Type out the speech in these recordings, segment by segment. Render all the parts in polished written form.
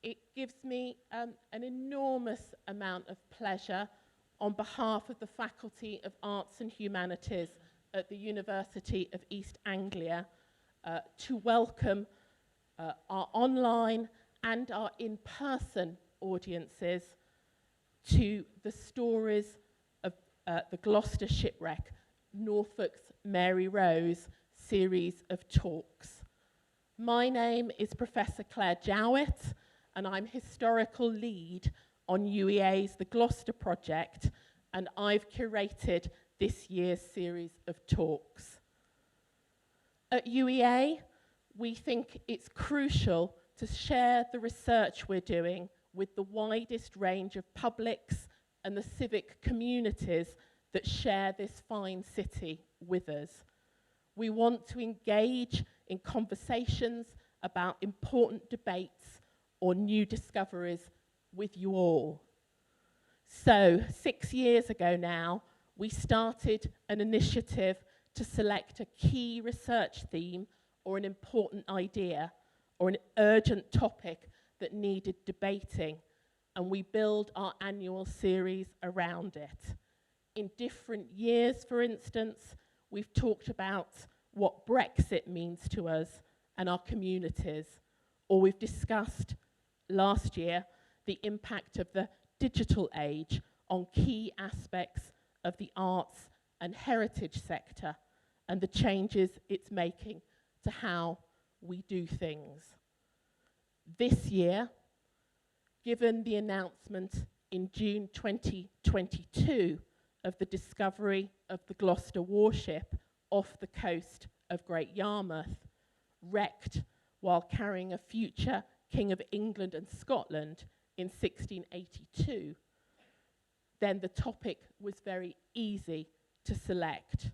it gives me an enormous amount of pleasure on behalf of the Faculty of Arts and Humanities at the University of East Anglia to welcome our online and our in-person audiences to the stories of the Gloucester Shipwreck, Norfolk's Mary Rose series of talks. My name is Professor Claire Jowett, and I'm historical lead on UEA's The Gloucester Project, and I've curated this year's series of talks. At UEA, we think it's crucial to share the research we're doing with the widest range of publics and the civic communities that share this fine city with us. We want to engage in conversations about important debates or new discoveries with you all. So 6 years ago now, we started an initiative to select a key research theme or an important idea or an urgent topic that needed debating, and we build our annual series around it. In different years, for instance, we've talked about what Brexit means to us and our communities, or we've discussed last year the impact of the digital age on key aspects of the arts and heritage sector and the changes it's making to how we do things. This year, given the announcement in June 2022 of the discovery of the Gloucester warship off the coast of Great Yarmouth, wrecked while carrying a future King of England and Scotland in 1682, then the topic was very easy to select.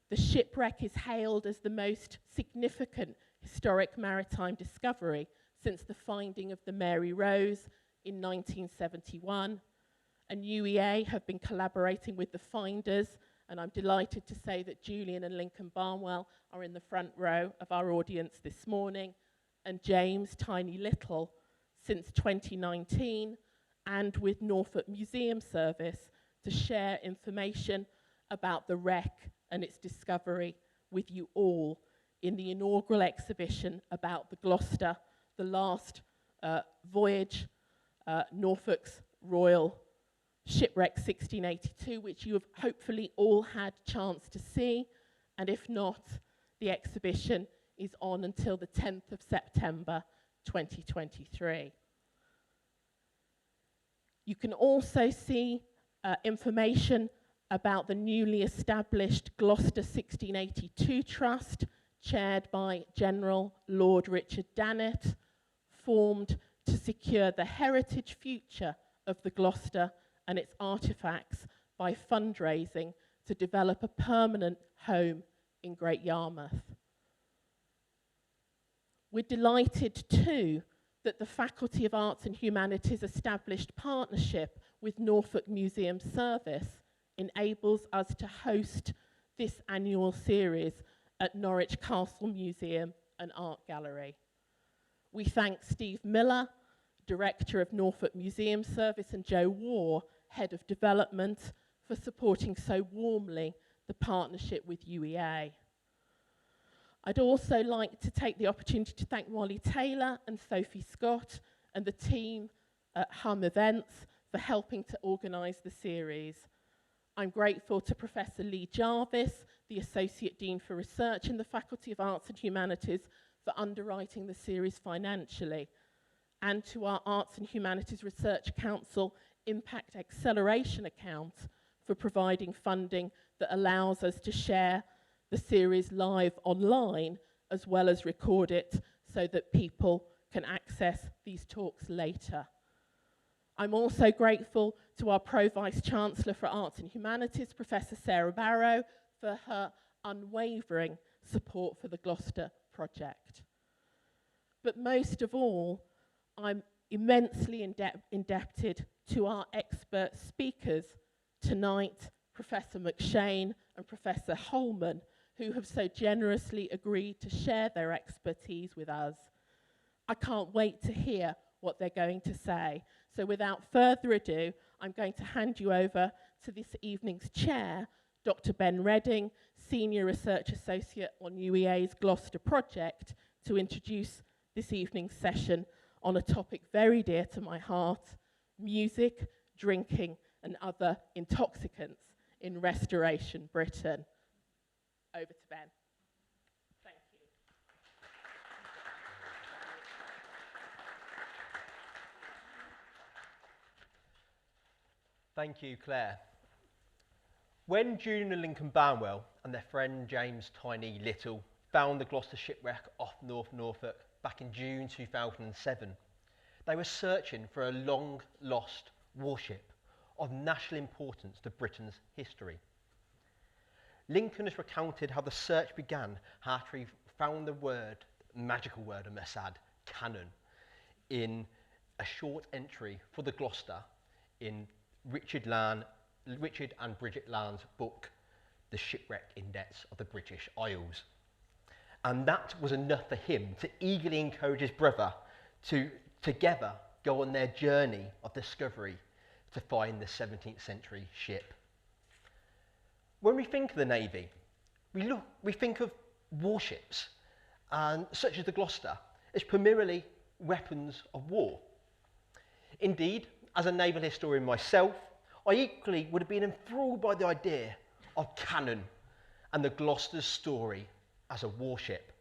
The shipwreck is hailed as the most significant historic maritime discovery since the finding of the Mary Rose in 1971, and UEA have been collaborating with the finders, and I'm delighted to say that Julian and Lincoln Barnwell are in the front row of our audience this morning, and James Tiny Little since 2019, and with Norfolk Museum Service to share information about the wreck and its discovery with you all in the inaugural exhibition about the Gloucester, the last voyage, Norfolk's Royal Shipwreck 1682, which you have hopefully all had chance to see, and if not, the exhibition is on until the 10th of September 2023. You can also see information about the newly established Gloucester 1682 Trust, chaired by General Lord Richard Dannatt, formed to secure the heritage future of the Gloucester and its artefacts by fundraising to develop a permanent home in Great Yarmouth. We're delighted too that the Faculty of Arts and Humanities established partnership with Norfolk Museum Service enables us to host this annual series at Norwich Castle Museum and Art Gallery. We thank Steve Miller, Director of Norfolk Museum Service, and Joe Waugh, Head of Development, for supporting so warmly the partnership with UEA. I'd also like to take the opportunity to thank Molly Taylor and Sophie Scott and the team at Events for helping to organise the series. I'm grateful to Professor Lee Jarvis, the Associate Dean for Research in the Faculty of Arts and Humanities, for underwriting the series financially, and to our Arts and Humanities Research Council Impact Acceleration account for providing funding that allows us to share the series live online as well as record it so that people can access these talks later. I'm also grateful to our Pro-Vice Chancellor for Arts and Humanities, Professor Sarah Barrow, for her unwavering support for the Gloucester project. But most of all, I'm immensely indebted to our expert speakers tonight, Professor McShane and Professor Holman, who have so generously agreed to share their expertise with us. I can't wait to hear what they're going to say. So without further ado, I'm going to hand you over to this evening's chair, Dr. Ben Redding, Senior Research Associate on UEA's Gloucester project, to introduce this evening's session on a topic very dear to my heart: music, drinking, and other intoxicants in Restoration Britain. Over to Ben. Thank you. Thank you, Claire. When June and Lincoln Barnwell and their friend James Tiny Little found the Gloucester shipwreck off North Norfolk back in June 2007, they were searching for a long-lost warship of national importance to Britain's history. Lincoln has recounted how the search began after he found the magical word, I must add, cannon, in a short entry for the Gloucester in Richard and Bridget Land's book, The Shipwreck Index of the British Isles. And that was enough for him to eagerly encourage his brother to together go on their journey of discovery to find the 17th century ship. When we think of the Navy, we think of warships, and such as the Gloucester, as primarily weapons of war. Indeed, as a naval historian myself, I equally would have been enthralled by the idea of cannon and the Gloucester's story as a warship.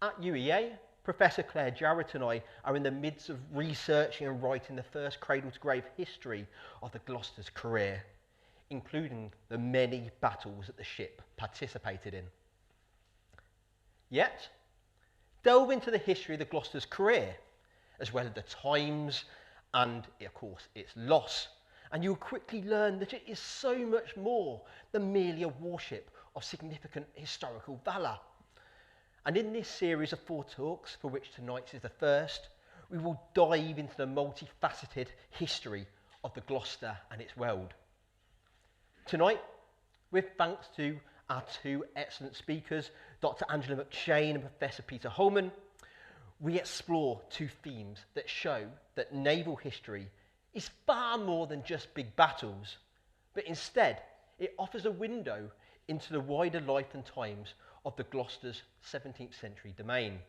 At UEA, Professor Claire Jarrett and I are in the midst of researching and writing the first cradle-to-grave history of the Gloucester's career, including the many battles that the ship participated in. Yet, delve into the history of the Gloucester's career, as well as the times and, of course, its loss, and you'll quickly learn that it is so much more than merely a warship of significant historical valour. And in this series of 4 talks, for which tonight is the first, we will dive into the multifaceted history of the Gloucester and its world. Tonight, with thanks to our 2 excellent speakers, Dr. Angela McShane and Professor Peter Holman, we explore 2 themes that show that naval history is far more than just big battles, but instead it offers a window into the wider life and times of the Gloucester's 17th century domain.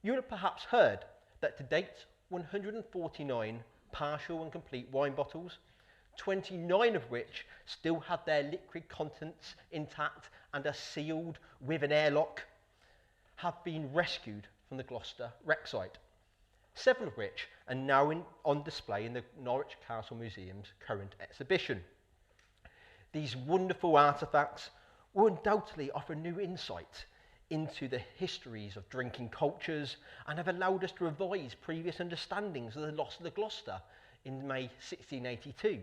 You have perhaps heard that to date 149 partial and complete wine bottles, 29 of which still have their liquid contents intact and are sealed with an airlock, have been rescued from the Gloucester wreck site, 7 of which are now on display in the Norwich Castle Museum's current exhibition. These wonderful artefacts will undoubtedly offer new insight into the histories of drinking cultures and have allowed us to revise previous understandings of the loss of the Gloucester in May 1682.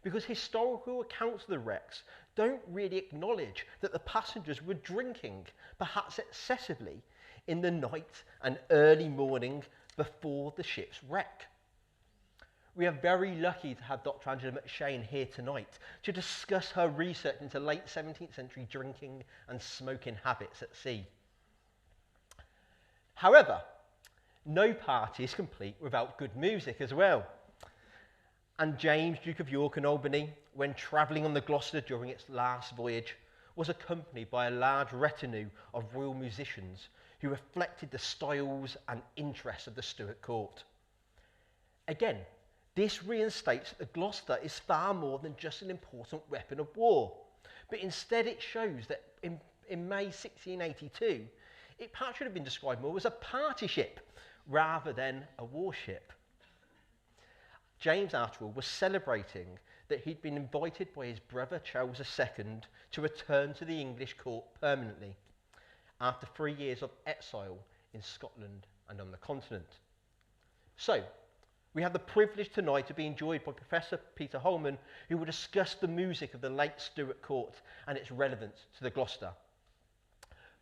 Because historical accounts of the wrecks don't really acknowledge that the passengers were drinking, perhaps excessively, in the night and early morning before the ship's wreck. We are very lucky to have Dr. Angela McShane here tonight to discuss her research into late 17th century drinking and smoking habits at sea. However, no party is complete without good music as well. And James, Duke of York and Albany, when travelling on the Gloucester during its last voyage, was accompanied by a large retinue of royal musicians who reflected the styles and interests of the Stuart court. Again, this reinstates that the Gloucester is far more than just an important weapon of war, but instead it shows that in May 1682, it perhaps should have been described more as a party ship rather than a warship. James, after all, was celebrating that he'd been invited by his brother Charles II to return to the English court permanently after 3 years of exile in Scotland and on the continent. So, we have the privilege tonight to be enjoyed by Professor Peter Holman, who will discuss the music of the late Stuart court and its relevance to the Gloucester.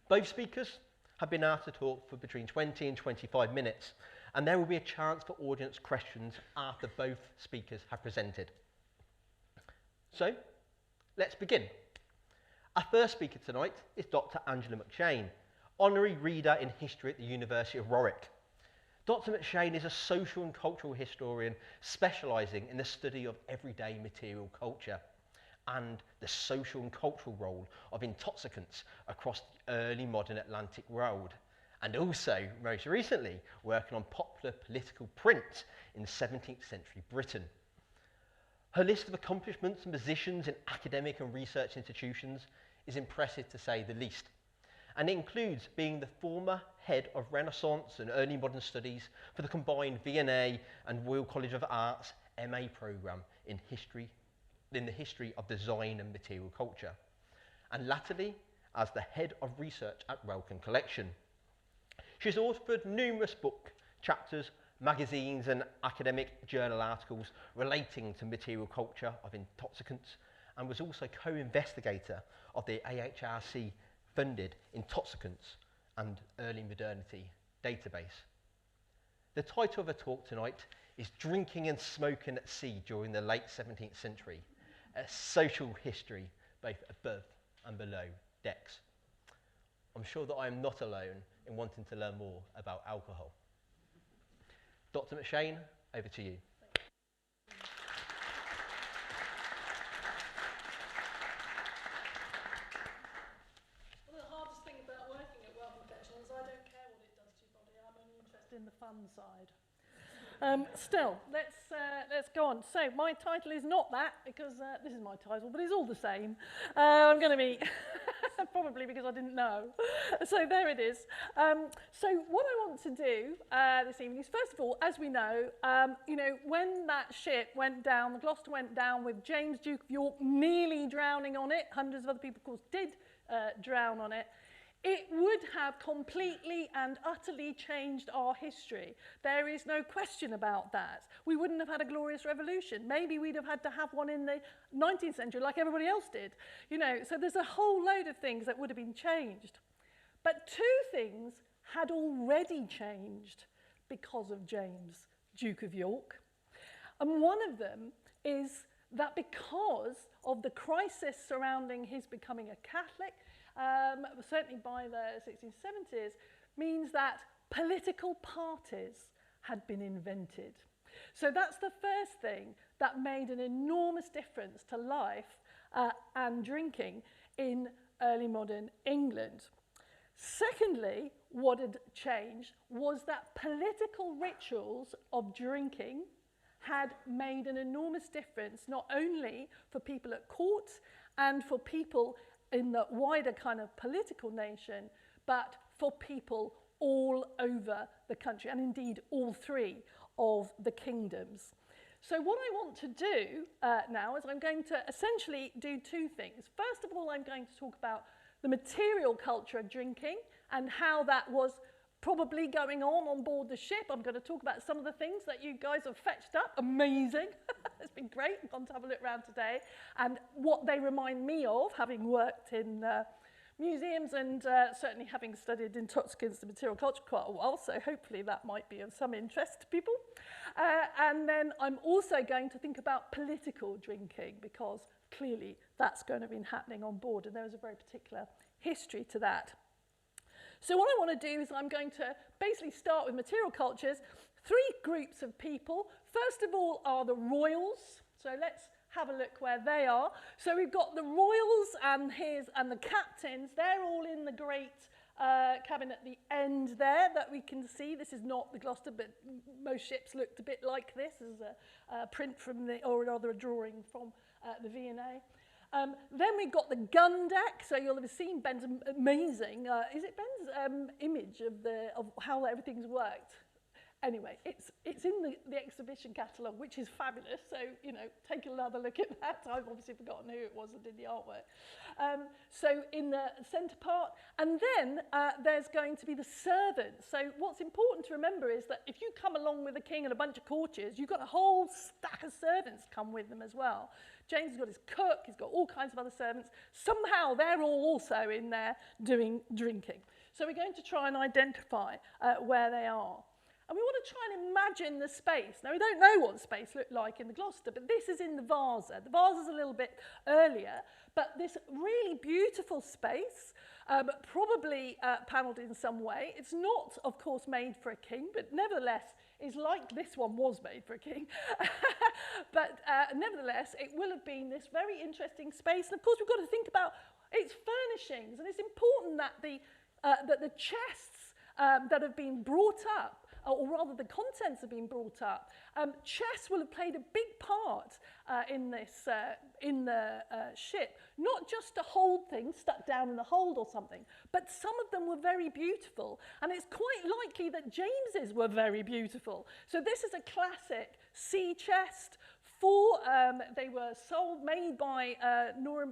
Both speakers have been asked to talk for between 20 and 25 minutes, and there will be a chance for audience questions after both speakers have presented. So, let's begin. Our first speaker tonight is Dr. Angela McShane, Honorary Reader in History at the University of Warwick. Dr. McShane is a social and cultural historian specialising in the study of everyday material culture and the social and cultural role of intoxicants across the early modern Atlantic world, and also, most recently, working on popular political print in 17th century Britain. Her list of accomplishments and positions in academic and research institutions is impressive to say the least, and it includes being the former head of Renaissance and Early Modern Studies for the combined V&A and Royal College of Art's MA programme in the history of design and material culture, and latterly as the head of research at Wellcome Collection. She's authored numerous book chapters, magazines and academic journal articles relating to material culture of intoxicants, and was also co-investigator of the AHRC funded Intoxicants and Early Modernity database. The title of her talk tonight is Drinking and Smoking at Sea During the Late 17th Century, a social history both above and below decks. I'm sure that I am not alone in wanting to learn more about alcohol. Dr. McShane, over to you. One of the hardest things about working at Wellcome Collection is I don't care what it does to your body. I'm only interested in the fun side. Still, let's go on. So my title is not that, because this is my title, but it's all the same. I'm going to be, probably because I didn't know. So there it is. So what I want to do this evening is, first of all, as we know, when that ship went down, the Gloucester went down with James, Duke of York, nearly drowning on it. Hundreds of other people, of course, did drown on it. It would have completely and utterly changed our history. There is no question about that. We wouldn't have had a glorious revolution. Maybe we'd have had to have one in the 19th century like everybody else did. So there's a whole load of things that would have been changed. But two things had already changed because of James, Duke of York. And one of them is that because of the crisis surrounding his becoming a Catholic, certainly by the 1670s, means that political parties had been invented. So that's the first thing that made an enormous difference to life and drinking in early modern England. Secondly, what had changed was that political rituals of drinking had made an enormous difference, not only for people at court and for people in the wider kind of political nation, but for people all over the country, and indeed all three of the kingdoms. So what I want to do now is I'm going to essentially do two things. First of all, I'm going to talk about the material culture of drinking and how that was probably going on board the ship. I'm going to talk about some of the things that you guys have fetched up. Amazing. It's been great. I've gone to have a look around today. And what they remind me of, having worked in museums and certainly having studied intoxicants and material culture quite a while, so hopefully that might be of some interest to people. And then I'm also going to think about political drinking, because clearly that's going to have been happening on board, and there was a very particular history to that. So what I want to do is I'm going to basically start with material cultures. Three groups of people. First of all are the royals. So let's have a look where they are. So we've got the royals and the captains. They're all in the great cabin at the end there that we can see. This is not the Gloucester, but most ships looked a bit like this as a print from or rather a drawing from the V&A. Then we've got the gun deck, so you'll have seen Ben's amazing, is it Ben's image of how everything's worked? Anyway, it's in the exhibition catalogue, which is fabulous, so, take another look at that. I've obviously forgotten who it was that did the artwork. So in the centre part, and then there's going to be the servants. So what's important to remember is that if you come along with a king and a bunch of courtiers, you've got a whole stack of servants come with them as well. James has got his cook, he's got all kinds of other servants. Somehow they're all also in there doing drinking. So we're going to try and identify where they are. And we want to try and imagine the space. Now, we don't know what the space looked like in the Gloucester, but this is in the Vasa. The Vasa's a little bit earlier, but this really beautiful space probably panelled in some way. It's not, of course, made for a king, but nevertheless is like this one was made for a king. But nevertheless, it will have been this very interesting space. And of course, we've got to think about its furnishings. And it's important that the chests that have been brought up, or rather the contents have been brought up, chests will have played a big part in the ship, not just to hold things stuck down in the hold or something, but some of them were very beautiful, and it's quite likely that James's were very beautiful. So this is a classic sea chest. They were made by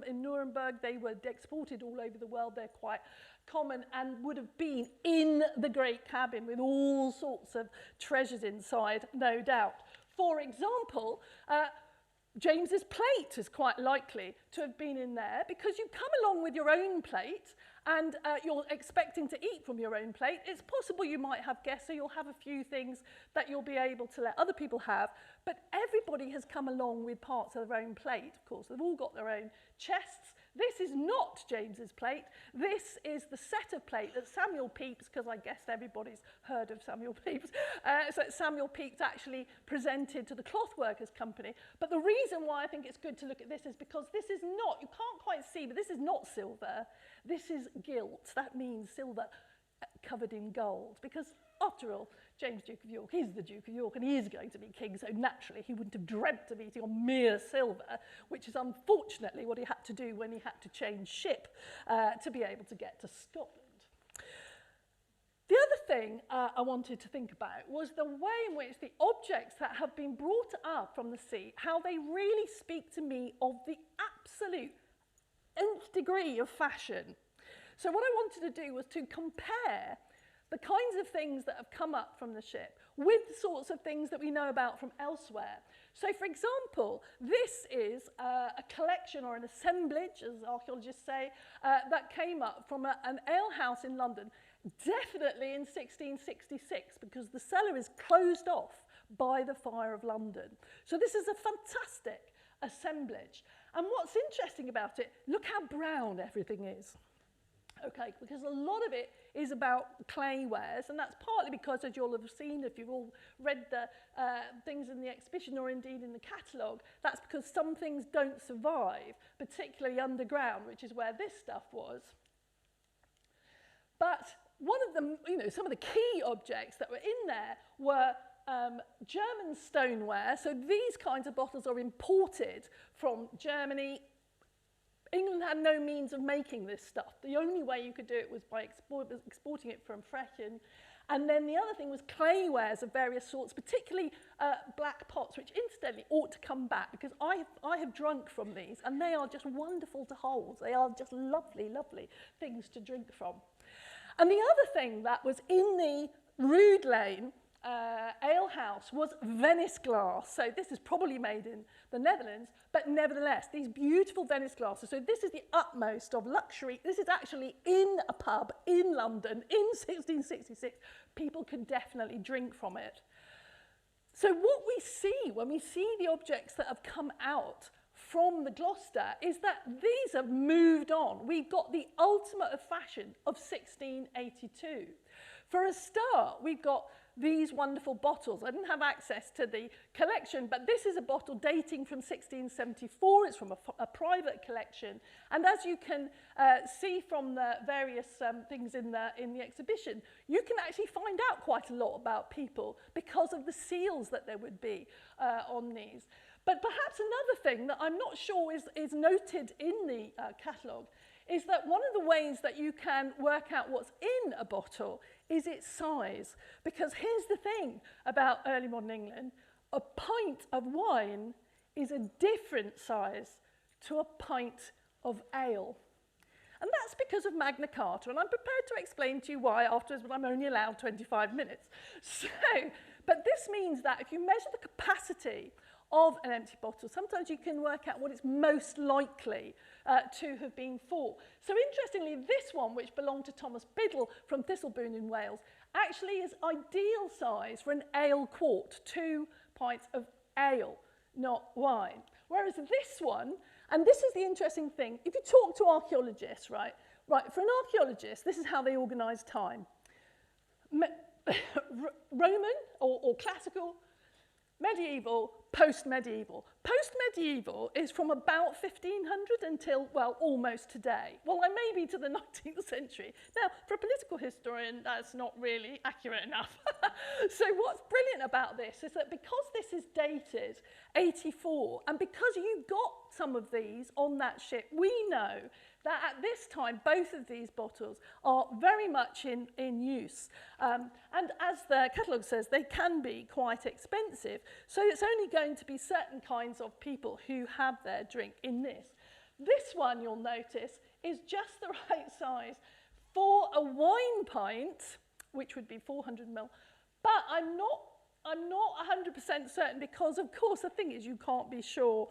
in Nuremberg. They were exported all over the world. They're quite common and would have been in the great cabin with all sorts of treasures inside, no doubt. For example, James's plate is quite likely to have been in there, because you come along with your own plate and you're expecting to eat from your own plate. It's possible you might have guests, so you'll have a few things that you'll be able to let other people have, but everybody has come along with parts of their own plate, of course. They've all got their own chests. This is not James's plate. This is the set of plate that Samuel Pepys, because I guess everybody's heard of Samuel Pepys, so Samuel Pepys actually presented to the Clothworkers Company. But the reason why I think it's good to look at this is because this is not, you can't quite see, but this is not silver. This is gilt. That means silver covered in gold, because after all, James, Duke of York, is the Duke of York, and he is going to be king, so naturally he wouldn't have dreamt of eating on mere silver, which is unfortunately what he had to do when he had to change ship to be able to get to Scotland. The other thing I wanted to think about was the way in which the objects that have been brought up from the sea, how they really speak to me of the absolute nth degree of fashion. So what I wanted to do was to compare the kinds of things that have come up from the ship with the sorts of things that we know about from elsewhere. So, for example, this is a collection or an assemblage, as archaeologists say, that came up from an alehouse in London, definitely in 1666, because the cellar is closed off by the fire of London. So this is a fantastic assemblage. And what's interesting about it, look how brown everything is. Okay, because a lot of it is about clay wares, and that's partly because, as you'll have seen if you've all read the things in the exhibition or indeed in the catalogue, that's because some things don't survive, particularly underground, which is where this stuff was. But one of them, you know, some of the key objects that were in there were German stoneware. So these kinds of bottles are imported from Germany. England had no means of making this stuff. The only way you could do it was by exporting it from Frechen. And then the other thing was clay wares of various sorts, particularly black pots, which incidentally ought to come back, because I have drunk from these, and they are just wonderful to hold. They are just lovely, lovely things to drink from. And the other thing that was in the Rood Lane alehouse was Venice glass. So this is probably made in the Netherlands, but nevertheless, these beautiful Venice glasses. So this is the utmost of luxury. This is actually in a pub in London in 1666. People could definitely drink from it. So what we see when we see the objects that have come out from the Gloucester is that these have moved on. We've got the ultimate of fashion of 1682. For a start, we've got these wonderful bottles. I didn't have access to the collection, but this is a bottle dating from 1674. It's from a private collection. And as you can see from the various things in the exhibition, you can actually find out quite a lot about people because of the seals that there would be on these. But perhaps another thing that I'm not sure is noted in the catalogue is that one of the ways that you can work out what's in a bottle is its size. Because here's the thing about early modern England, a pint of wine is a different size to a pint of ale. And that's because of Magna Carta, and I'm prepared to explain to you why afterwards, but I'm only allowed 25 minutes. So, but this means that if you measure the capacity of an empty bottle, sometimes you can work out what it's most likely to have been for. So interestingly, this one, which belonged to Thomas Biddle from Thistlebourne in Wales, actually is ideal size for an ale quart, 2 pints of ale, not wine. Whereas this one, and this is the interesting thing, if you talk to archaeologists, right, Right, for an archaeologist, this is how they organise time. Roman or classical, medieval, post-medieval. Post-medieval is from about 1500 until, well, almost today. Well, maybe to the 19th century. Now, for a political historian, that's not really accurate enough. So what's brilliant about this is that because this is dated 84, and because you got some of these on that ship, we know that at this time, both of these bottles are very much in use. And as the catalogue says, they can be quite expensive. So it's only going to be certain kinds of people who have their drink in this. This one, you'll notice, is just the right size for a wine pint, which would be 400 ml. But I'm not 100% certain because, of course, the thing is you can't be sure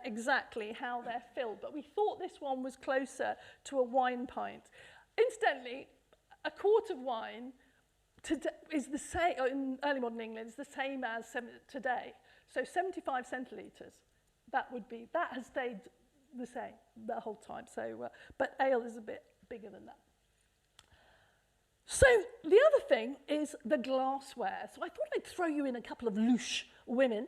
exactly how they're filled. But we thought this one was closer to a wine pint. Incidentally, a quart of wine is the same, in early modern England, is the same as today. So 75 centilitres, that has stayed the same the whole time. So, but ale is a bit bigger than that. So the other thing is the glassware. So I thought I'd throw you in a couple of louche women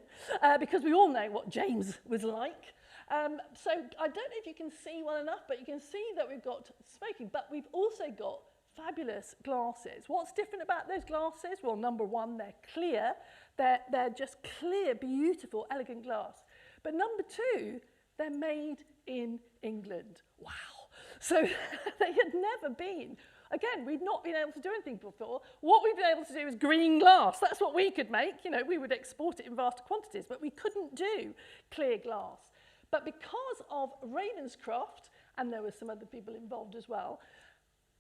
because we all know what James was like. So I don't know if you can see well enough, but you can see that we've got smoking, but we've also got fabulous glasses. What's different about those glasses? Well, number one, they're clear. They're just clear, beautiful, elegant glass. But number two, they're made in England. Wow. So they had never been. Again, we'd not been able to do anything before. What we've been able to do is green glass. That's what we could make. You know, we would export it in vast quantities, but we couldn't do clear glass. But because of Ravenscroft, and there were some other people involved as well,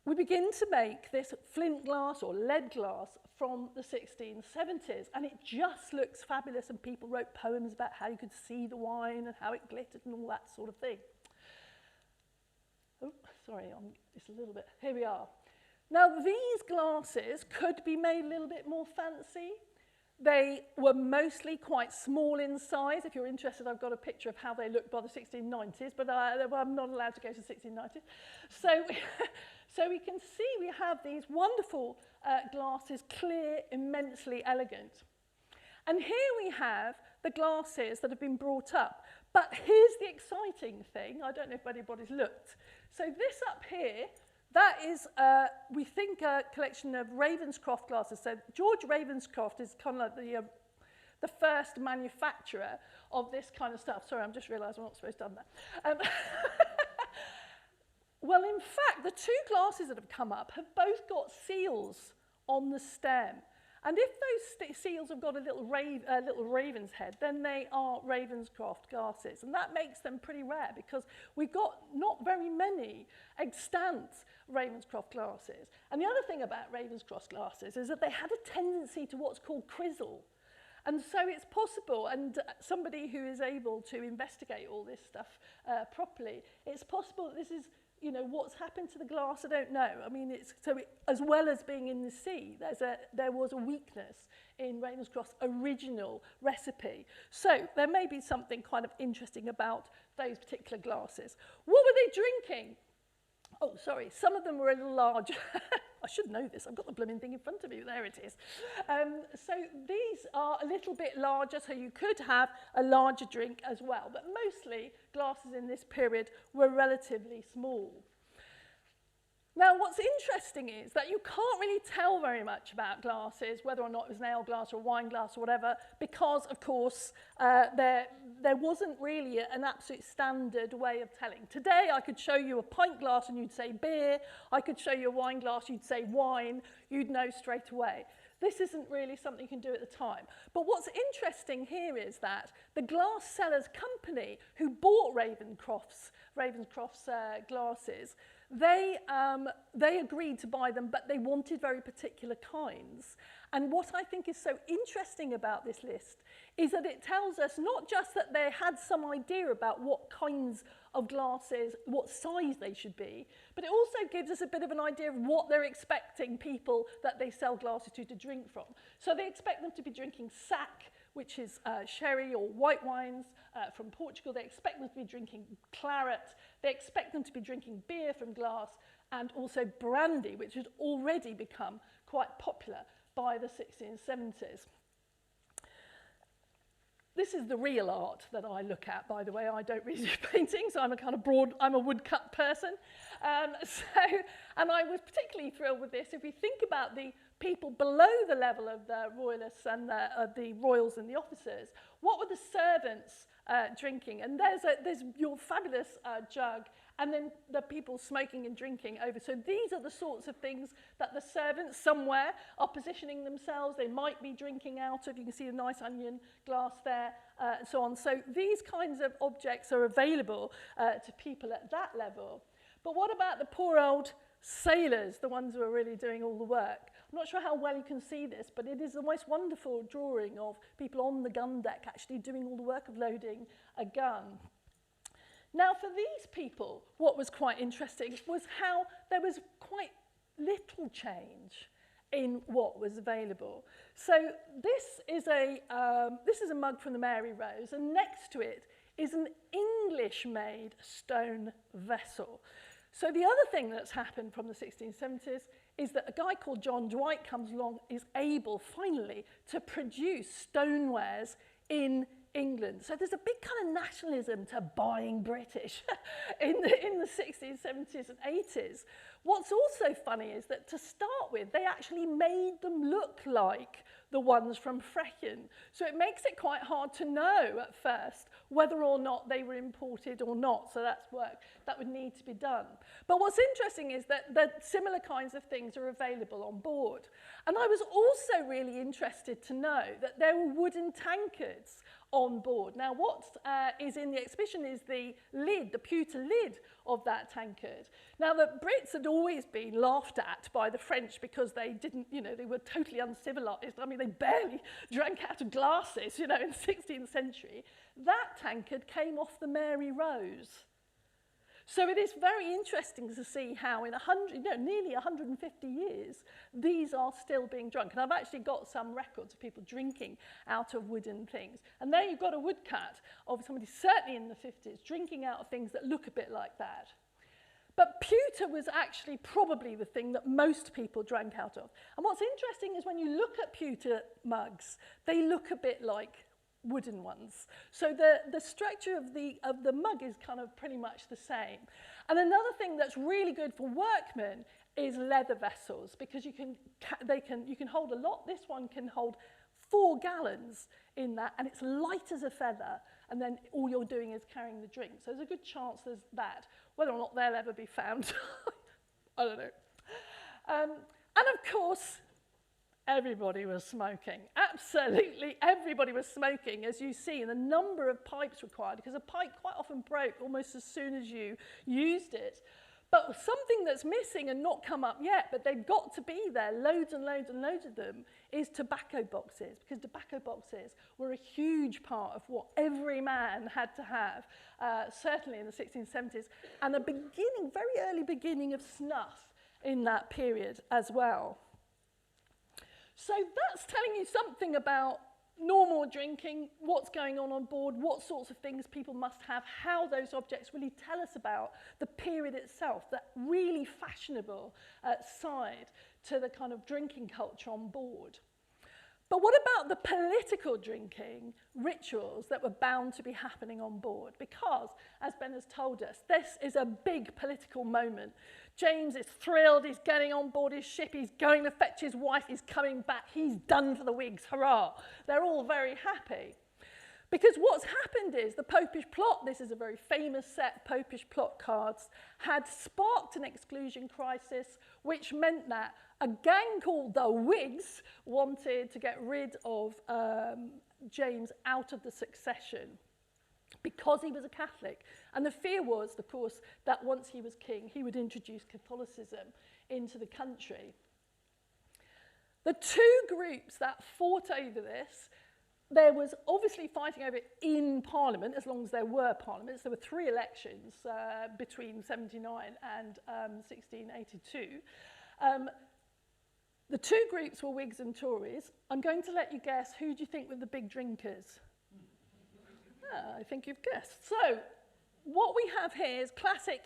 we begin to make this flint glass or lead glass from the 1670s, and it just looks fabulous, and people wrote poems about how you could see the wine and how it glittered and all that sort of thing. Oh, sorry, it's a little bit, here we are. Now, these glasses could be made a little bit more fancy. They were mostly quite small in size. If you're interested, I've got a picture of how they looked by the 1690s, but I'm not allowed to go to the 1690s. So we can see we have these wonderful glasses, clear, immensely elegant. And here we have the glasses that have been brought up. But here's the exciting thing. I don't know if anybody's looked. So this up here, that is, we think, a collection of Ravenscroft glasses. So George Ravenscroft is kind of like the first manufacturer of this kind of stuff. Sorry, I'm just realised I'm not supposed to have that. Well, in fact, the two glasses that have come up have both got seals on the stem. And if those seals have got a little raven's head, then they are Ravenscroft glasses. And that makes them pretty rare because we've got not very many extant Ravenscroft glasses. And the other thing about Ravenscroft glasses is that they had a tendency to what's called crizzle. And so it's possible, and somebody who is able to investigate all this stuff properly, it's possible that this is, you know, what's happened to the glass, I don't know. I mean, as well as being in the sea, there was a weakness in Ravenscroft's original recipe. So there may be something kind of interesting about those particular glasses. What were they drinking? Oh, sorry, some of them were a little larger. I should know this, I've got the blooming thing in front of me, there it is. So these are a little bit larger, so you could have a larger drink as well, but mostly glasses in this period were relatively small. Now, what's interesting is that you can't really tell very much about glasses, whether or not it was an ale glass or a wine glass or whatever, because, of course, there wasn't really an absolute standard way of telling. Today, I could show you a pint glass and you'd say beer. I could show you a wine glass, you'd say wine. You'd know straight away. This isn't really something you can do at the time. But what's interesting here is that the glass sellers company who bought Ravenscroft's glasses, they agreed to buy them, but they wanted very particular kinds. And what I think is so interesting about this list is that it tells us not just that they had some idea about what kinds of glasses, what size they should be, but it also gives us a bit of an idea of what they're expecting people that they sell glasses to drink from. So they expect them to be drinking sack, which is sherry or white wines from Portugal. They expect them to be drinking claret. They expect them to be drinking beer from glass. and also brandy, which had already become quite popular by the 1670s. This is the real art that I look at, by the way. I don't really do painting, so I'm a woodcut person. And I was particularly thrilled with this. If we think about the people below the level of the royalists and the royals and the officers, what were the servants drinking? And there's your fabulous jug, and then the people smoking and drinking over. So these are the sorts of things that the servants somewhere are positioning themselves. They might be drinking out of. You can see a nice onion glass there, and so on. So these kinds of objects are available to people at that level. But what about the poor old sailors, the ones who are really doing all the work? I'm not sure how well you can see this, but it is the most wonderful drawing of people on the gun deck actually doing all the work of loading a gun. Now, for these people, what was quite interesting was how there was quite little change in what was available. So this is a mug from the Mary Rose, and next to it is an English-made stone vessel. So the other thing that's happened from the 1670s is that a guy called John Dwight comes along, is able finally to produce stonewares in England. So there's a big kind of nationalism to buying British in the 60s, 70s and 80s. What's also funny is that to start with, they actually made them look like the ones from Frechen. So it makes it quite hard to know at first whether or not they were imported or not. So that's work that would need to be done. But what's interesting is that similar kinds of things are available on board. And I was also really interested to know that there were wooden tankards on board. Now, what is in the exhibition is the lid, the pewter lid of that tankard. Now, the Brits had always been laughed at by the French because they didn't, they were totally uncivilized. I mean, they barely drank out of glasses, in the 16th century. That tankard came off the Mary Rose. So it is very interesting to see how in nearly 150 years, these are still being drunk. And I've actually got some records of people drinking out of wooden things. And there you've got a woodcut of somebody certainly in the 50s drinking out of things that look a bit like that. But pewter was actually probably the thing that most people drank out of. And what's interesting is when you look at pewter mugs, they look a bit like wooden ones. So the structure of the mug is kind of pretty much the same. And another thing that's really good for workmen is leather vessels, because you can hold a lot. This one can hold 4 gallons in that, and it's light as a feather, and then all you're doing is carrying the drink. So there's a good chance there's that. Whether or not they'll ever be found, I don't know. And of course, everybody was smoking. Absolutely everybody was smoking, as you see, and the number of pipes required, because a pipe quite often broke almost as soon as you used it. But something that's missing and not come up yet, but they've got to be there, loads and loads and loads of them, is tobacco boxes, because tobacco boxes were a huge part of what every man had to have, certainly in the 1670s, and a very early beginning of snuff in that period as well. So that's telling you something about normal drinking, what's going on board, what sorts of things people must have, how those objects really tell us about the period itself, that really fashionable side to the kind of drinking culture on board. But what about the political drinking rituals that were bound to be happening on board? Because, as Ben has told us, this is a big political moment. James is thrilled, he's getting on board his ship, he's going to fetch his wife, he's coming back, he's done for the Whigs, hurrah. They're all very happy. Because what's happened is the Popish plot, this is a very famous set of Popish plot cards, had sparked an exclusion crisis, which meant that a gang called the Whigs wanted to get rid of James out of the succession because he was a Catholic. And the fear was, of course, that once he was king, he would introduce Catholicism into the country. The two groups that fought over this, there was obviously fighting over it in Parliament, as long as there were parliaments. There were 3 elections between 79 and 1682. The two groups were Whigs and Tories. I'm going to let you guess, who do you think were the big drinkers? I think you've guessed. So what we have here is classic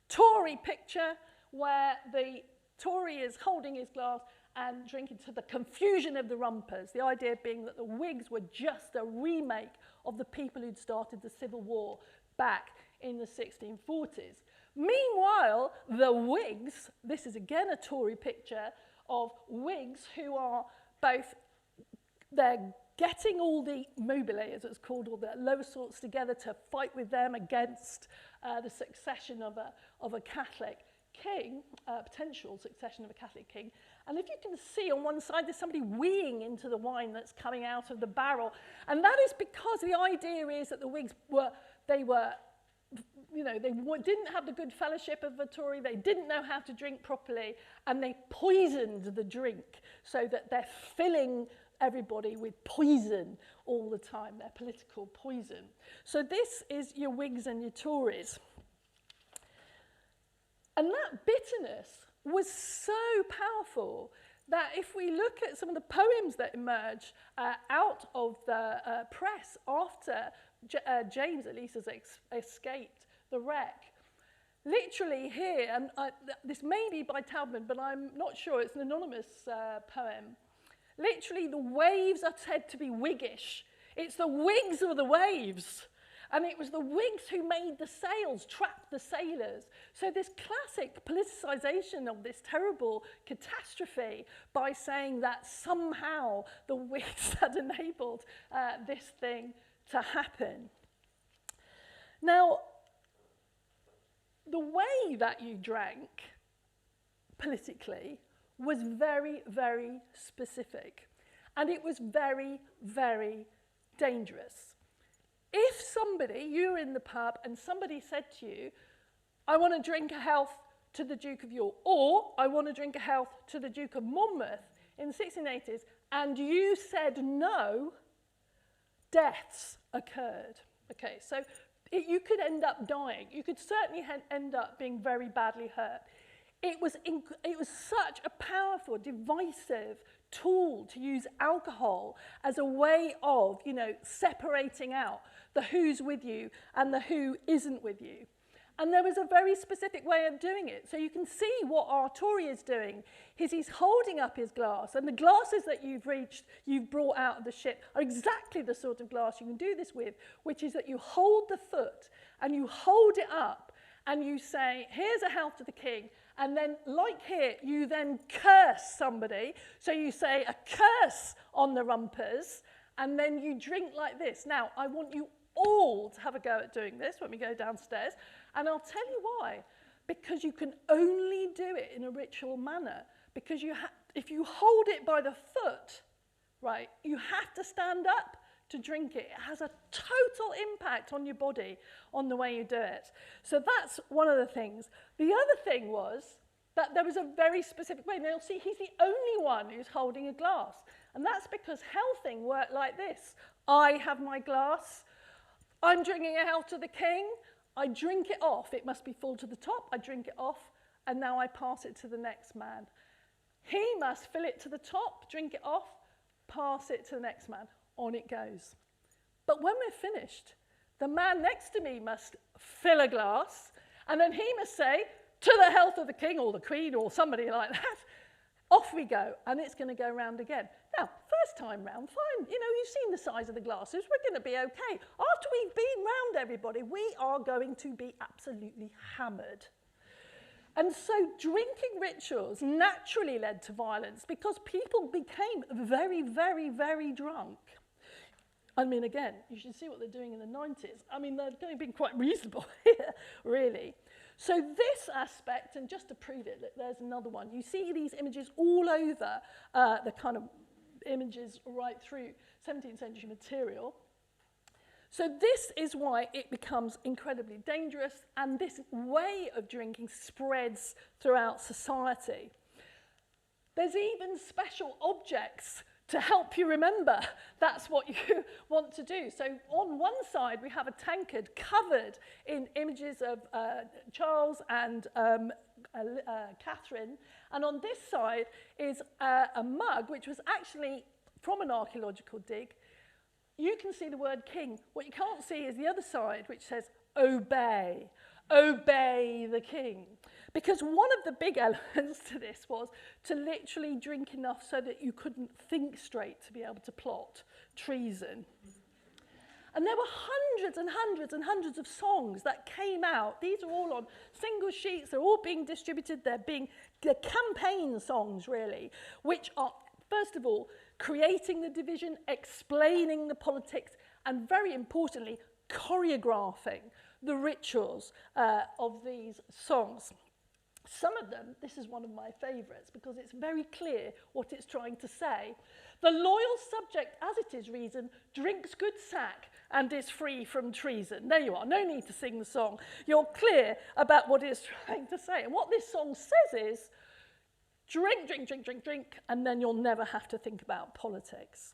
Tory picture where the Tory is holding his glass and drinking to the confusion of the rumpers, the idea being that the Whigs were just a remake of the people who'd started the Civil War back in the 1640s. Meanwhile, the Whigs, this is again a Tory picture of Whigs who are both, they're getting all the mobile, as it's called, all the lower sorts together to fight with them against the succession of a Catholic king, potential succession of a Catholic king. And if you can see on one side, there's somebody weeing into the wine that's coming out of the barrel. And that is because the idea is that the Whigs didn't have the good fellowship of the Tory, they didn't know how to drink properly, and they poisoned the drink so that they're filling everybody with poison all the time, their political poison. So this is your Whigs and your Tories. And that bitterness was so powerful that if we look at some of the poems that emerge out of the press after James at least has escaped the wreck, literally here, and this may be by Taubman, but I'm not sure, it's an anonymous poem. Literally, the waves are said to be Whiggish. It's the Whigs of the waves. And it was the Whigs who made the sails, trapped the sailors. So this classic politicisation of this terrible catastrophe by saying that somehow the Whigs had enabled this thing to happen. Now, the way that you drank politically was very, very specific. And it was very, very dangerous. If somebody, you were in the pub and somebody said to you, I want to drink a health to the Duke of York, or I want to drink a health to the Duke of Monmouth in the 1680s, and you said no, deaths occurred. Okay, so you could end up dying. You could certainly end up being very badly hurt. It was such a powerful, divisive tool to use alcohol as a way of, separating out the who's with you and the who isn't with you. And there was a very specific way of doing it. So you can see what our Tory is doing. He's holding up his glass, and the glasses that you've brought out of the ship are exactly the sort of glass you can do this with, which is that you hold the foot and you hold it up and you say, here's a health to the king. And then, like here, you then curse somebody. So you say a curse on the rumpers, and then you drink like this. Now, I want you all to have a go at doing this when we go downstairs. And I'll tell you why. Because you can only do it in a ritual manner. Because if you hold it by the foot, right, you have to stand up to drink it. It has a total impact on your body, on the way you do it. So that's one of the things. The other thing was that there was a very specific way. Now you'll see he's the only one who's holding a glass. And that's because healthing worked like this. I have my glass. I'm drinking a health to the king. I drink it off. It must be full to the top. I drink it off. And now I pass it to the next man. He must fill it to the top, drink it off, pass it to the next man. On it goes. But when we're finished, the man next to me must fill a glass, and then he must say, to the health of the king or the queen or somebody like that, off we go, and it's going to go round again. Now, first time round, fine, you've seen the size of the glasses, we're going to be okay. After we've been round everybody, we are going to be absolutely hammered. And so drinking rituals naturally led to violence because people became very, very, very drunk. I mean, again, you should see what they're doing in the 90s. I mean, they're being quite reasonable here, really. So this aspect, and just to prove it, look, there's another one. You see these images all over the kind of images right through 17th century material. So this is why it becomes incredibly dangerous, and this way of drinking spreads throughout society. There's even special objects to help you remember that's what you want to do. So on one side, we have a tankard covered in images of Charles and Catherine. And on this side is a mug, which was actually from an archaeological dig. You can see the word king. What you can't see is the other side, which says obey. Obey the king. Because one of the big elements to this was to literally drink enough so that you couldn't think straight to be able to plot treason. And there were hundreds and hundreds and hundreds of songs that came out. These are all on single sheets. They're all being distributed. They're campaign songs, really, which are, first of all, creating the division, explaining the politics, and very importantly, choreographing the rituals of these songs. Some of them, this is one of my favourites because it's very clear what it's trying to say. The loyal subject, as it is reason, drinks good sack and is free from treason. There you are, no need to sing the song. You're clear about what it's trying to say. And what this song says is, drink, drink, drink, drink, drink, and then you'll never have to think about politics.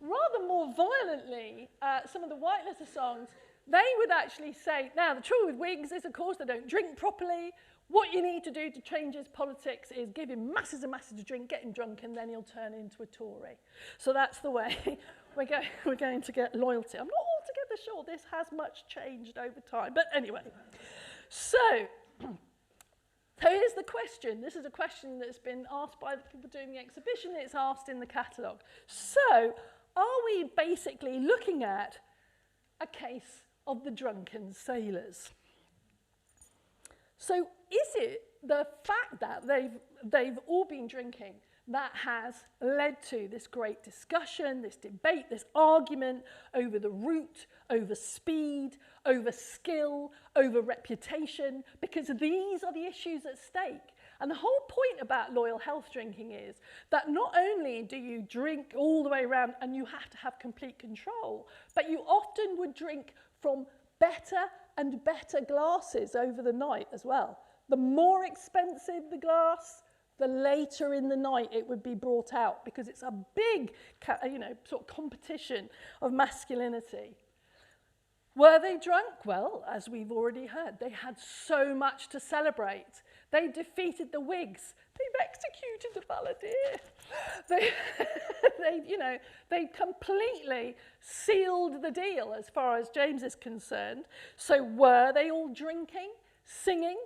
Rather more violently, some of the white letter songs, they would actually say, now the trouble with Whigs is, of course, they don't drink properly. What you need to do to change his politics is give him masses and masses to drink, get him drunk, and then he'll turn into a Tory. So that's the way we're going to get loyalty. I'm not altogether sure this has much changed over time, but anyway. So here's the question. This is a question that's been asked by the people doing the exhibition. It's asked in the catalogue. So are we basically looking at a case of the drunken sailors? So is it the fact that they've all been drinking that has led to this great discussion, this debate, this argument over the route, over speed, over skill, over reputation? Because these are the issues at stake. And the whole point about loyal health drinking is that not only do you drink all the way around and you have to have complete control, but you often would drink from better and better glasses over the night as well. The more expensive the glass, the later in the night it would be brought out, because it's a big, sort of competition of masculinity. Were they drunk? Well, as we've already heard, they had so much to celebrate. They defeated the Whigs. They've executed the balladeer. They completely sealed the deal as far as James is concerned. So were they all drinking, singing,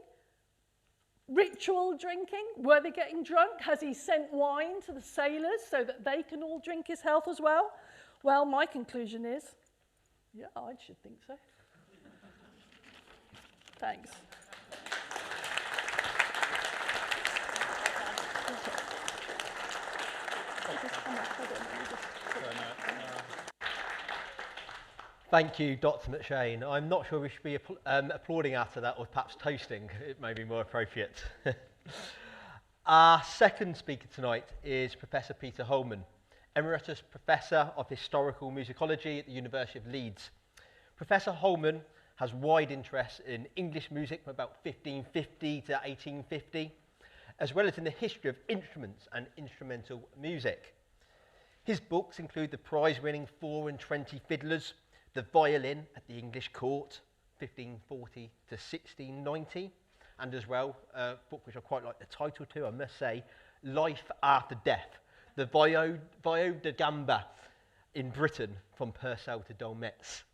ritual drinking? Were they getting drunk? Has he sent wine to the sailors so that they can all drink his health as well? Well, my conclusion is, yeah, I should think so. Thanks. Thank you, Dr. McShane. I'm not sure we should be applauding after that, or perhaps toasting. It may be more appropriate. Our second speaker tonight is Professor Peter Holman, Emeritus Professor of Historical Musicology at the University of Leeds. Professor Holman has wide interest in English music from about 1550 to 1850, as well as in the history of instruments and instrumental music. His books include the prize-winning 4 and 20 Fiddlers, The Violin at the English Court, 1540 to 1690, and as well, a book which I quite like the title to, I must say, Life After Death, the Vio de Gamba in Britain, from Purcell to Dolmetz.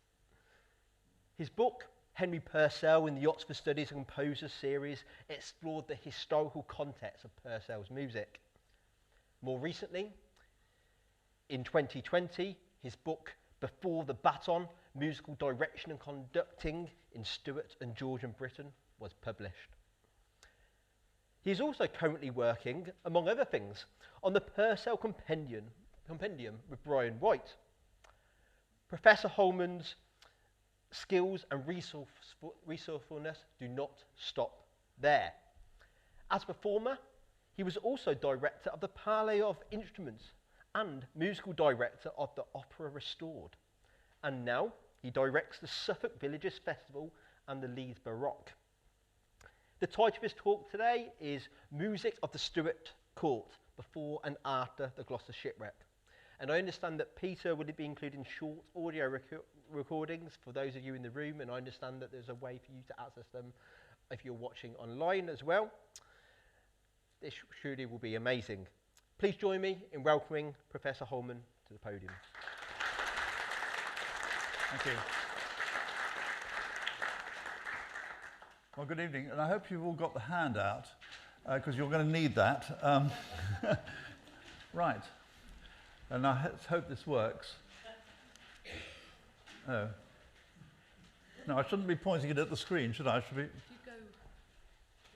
His book, Henry Purcell in the Oxford Studies and Composers series, explored the historical context of Purcell's music. More recently, in 2020, his book, Before the Baton, Musical Direction and Conducting in Stuart and Georgian Britain, was published. He is also currently working, among other things, on the Purcell Compendium with Brian White. Professor Holman's skills and resourcefulness do not stop there. As performer, he was also director of the Palais of Instruments and musical director of the Opera Restored. And now he directs the Suffolk Villagers Festival and the Leeds Baroque. The title of his talk today is Music of the Stuart Court, Before and After the Gloucester Shipwreck. And I understand that Peter will be including short audio recordings for those of you in the room, and I understand that there's a way for you to access them if you're watching online as well. This truly will be amazing. Please join me in welcoming Professor Holman to the podium. Thank you. Well, good evening, and I hope you've all got the handout, because you're going to need that. Right, and I hope this works. Oh. No, I shouldn't be pointing it at the screen, should I? If you go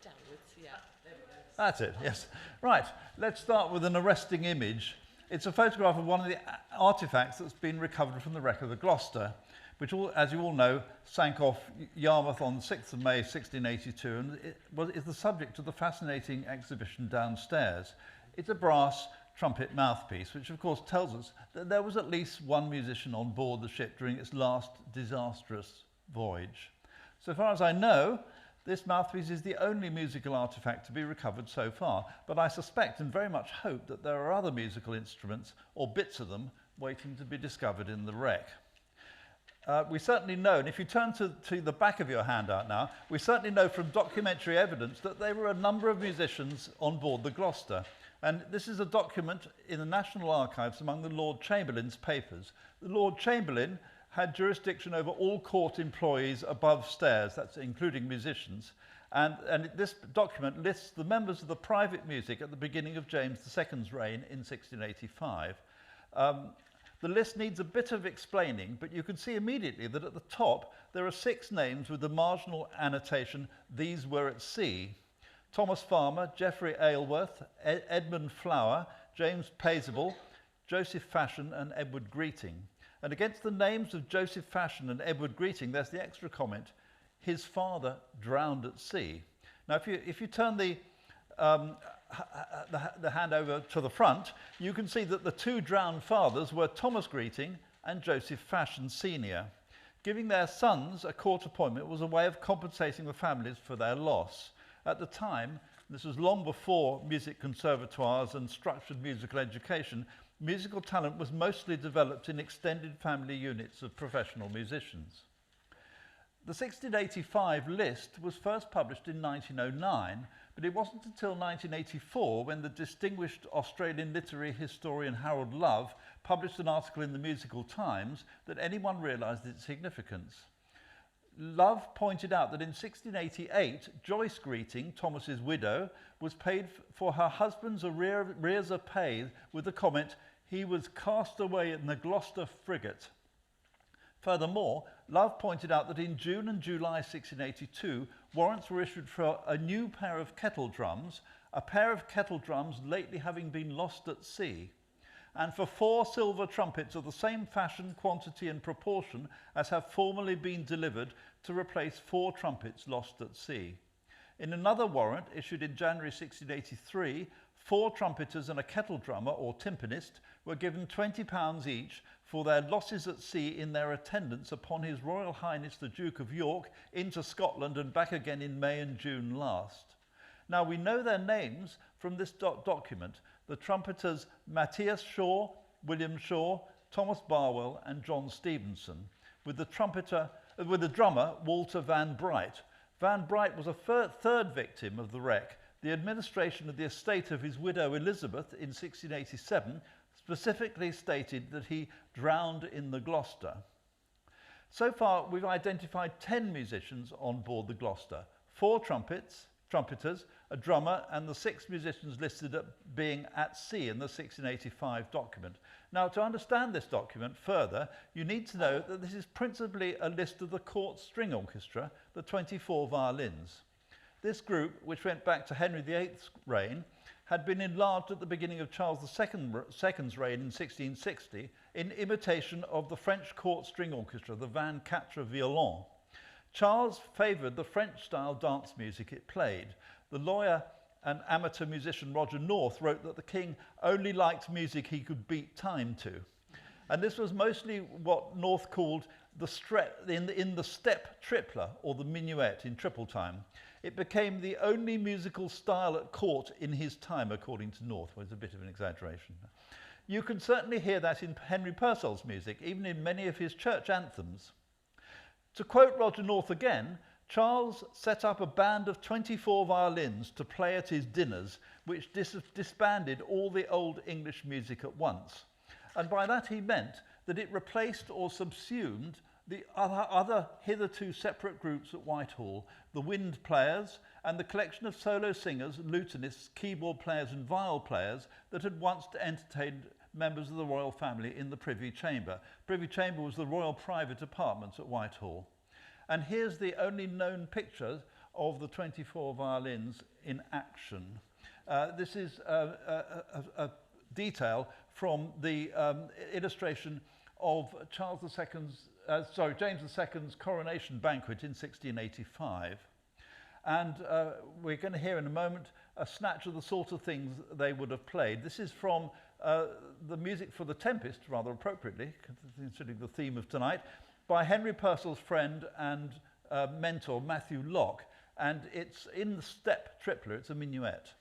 downwards, yeah, there we go. That's it, yes. Right, let's start with an arresting image. It's a photograph of one of the artefacts that's been recovered from the wreck of the Gloucester, which, as you all know, sank off Yarmouth on 6th of May 1682 and is the subject of the fascinating exhibition downstairs. It's a brass trumpet mouthpiece, which of course tells us that there was at least one musician on board the ship during its last disastrous voyage. So far as I know, this mouthpiece is the only musical artefact to be recovered so far, but I suspect and very much hope that there are other musical instruments or bits of them waiting to be discovered in the wreck. We certainly know, and if you turn to the back of your handout now, we certainly know from documentary evidence that there were a number of musicians on board the Gloucester. And this is a document in the National Archives among the Lord Chamberlain's papers. The Lord Chamberlain had jurisdiction over all court employees above stairs, that's including musicians. And this document lists the members of the private music at the beginning of James II's reign in 1685. The list needs a bit of explaining, but you can see immediately that at the top there are 6 names with the marginal annotation, "These were at sea." Thomas Farmer, Geoffrey Aylworth, Edmund Flower, James Paisible, Joseph Fashion and Edward Greeting. And against the names of Joseph Fashion and Edward Greeting, there's the extra comment, "His father drowned at sea." Now, if you turn the hand over to the front, you can see that the 2 drowned fathers were Thomas Greeting and Joseph Fashion Sr. Giving their sons a court appointment was a way of compensating the families for their loss. At the time, this was long before music conservatoires and structured musical education, musical talent was mostly developed in extended family units of professional musicians. The 1685 list was first published in 1909, but it wasn't until 1984 when the distinguished Australian literary historian Harold Love published an article in the Musical Times that anyone realised its significance. Love pointed out that in 1688, Joyce Greeting, Thomas's widow, was paid for her husband's arrears of pay with the comment, "He was cast away in the Gloucester frigate." Furthermore, Love pointed out that in June and July 1682, warrants were issued for a new pair of kettle drums, a pair of kettle drums lately having been lost at sea, and for 4 silver trumpets of the same fashion, quantity and proportion as have formerly been delivered to replace 4 trumpets lost at sea. In another warrant issued in January 1683, 4 trumpeters and a kettle drummer or timpanist were given £20 each for their losses at sea in their attendance upon His Royal Highness the Duke of York into Scotland and back again in May and June last. Now we know their names from this document, the trumpeters Matthias Shaw, William Shaw, Thomas Barwell and John Stevenson, with the drummer Walter Van Bright. Van Bright was a third victim of the wreck. The administration of the estate of his widow Elizabeth in 1687 specifically stated that he drowned in the Gloucester. So far, we've identified 10 musicians on board the Gloucester, 4 trumpeters, a drummer, and the 6 musicians listed as being at sea in the 1685 document. Now, to understand this document further, you need to know that this is principally a list of the court string orchestra, the 24 violins. This group, which went back to Henry VIII's reign, had been enlarged at the beginning of Charles II's reign in 1660 in imitation of the French court string orchestra, the 24 violons. Charles favoured the French-style dance music it played. The lawyer and amateur musician Roger North wrote that the king only liked music he could beat time to. And this was mostly what North called the in the step tripler, or the minuet in triple time. It became the only musical style at court in his time, according to North. Well, it's a bit of an exaggeration. You can certainly hear that in Henry Purcell's music, even in many of his church anthems. To quote Roger North again, Charles set up a band of 24 violins to play at his dinners, which disbanded all the old English music at once. And by that he meant that it replaced or subsumed The other hitherto separate groups at Whitehall, the wind players and the collection of solo singers, lutanists, keyboard players and viol players that had once entertained members of the royal family in the Privy Chamber. Privy Chamber was the royal private apartments at Whitehall. And here's the only known picture of the 24 violins in action. This is a detail from the illustration of James II's coronation banquet in 1685. And we're going to hear in a moment a snatch of the sort of things they would have played. This is from the music for The Tempest, rather appropriately, considering the theme of tonight, by Henry Purcell's friend and mentor, Matthew Locke. And it's in the step tripler, it's a minuet.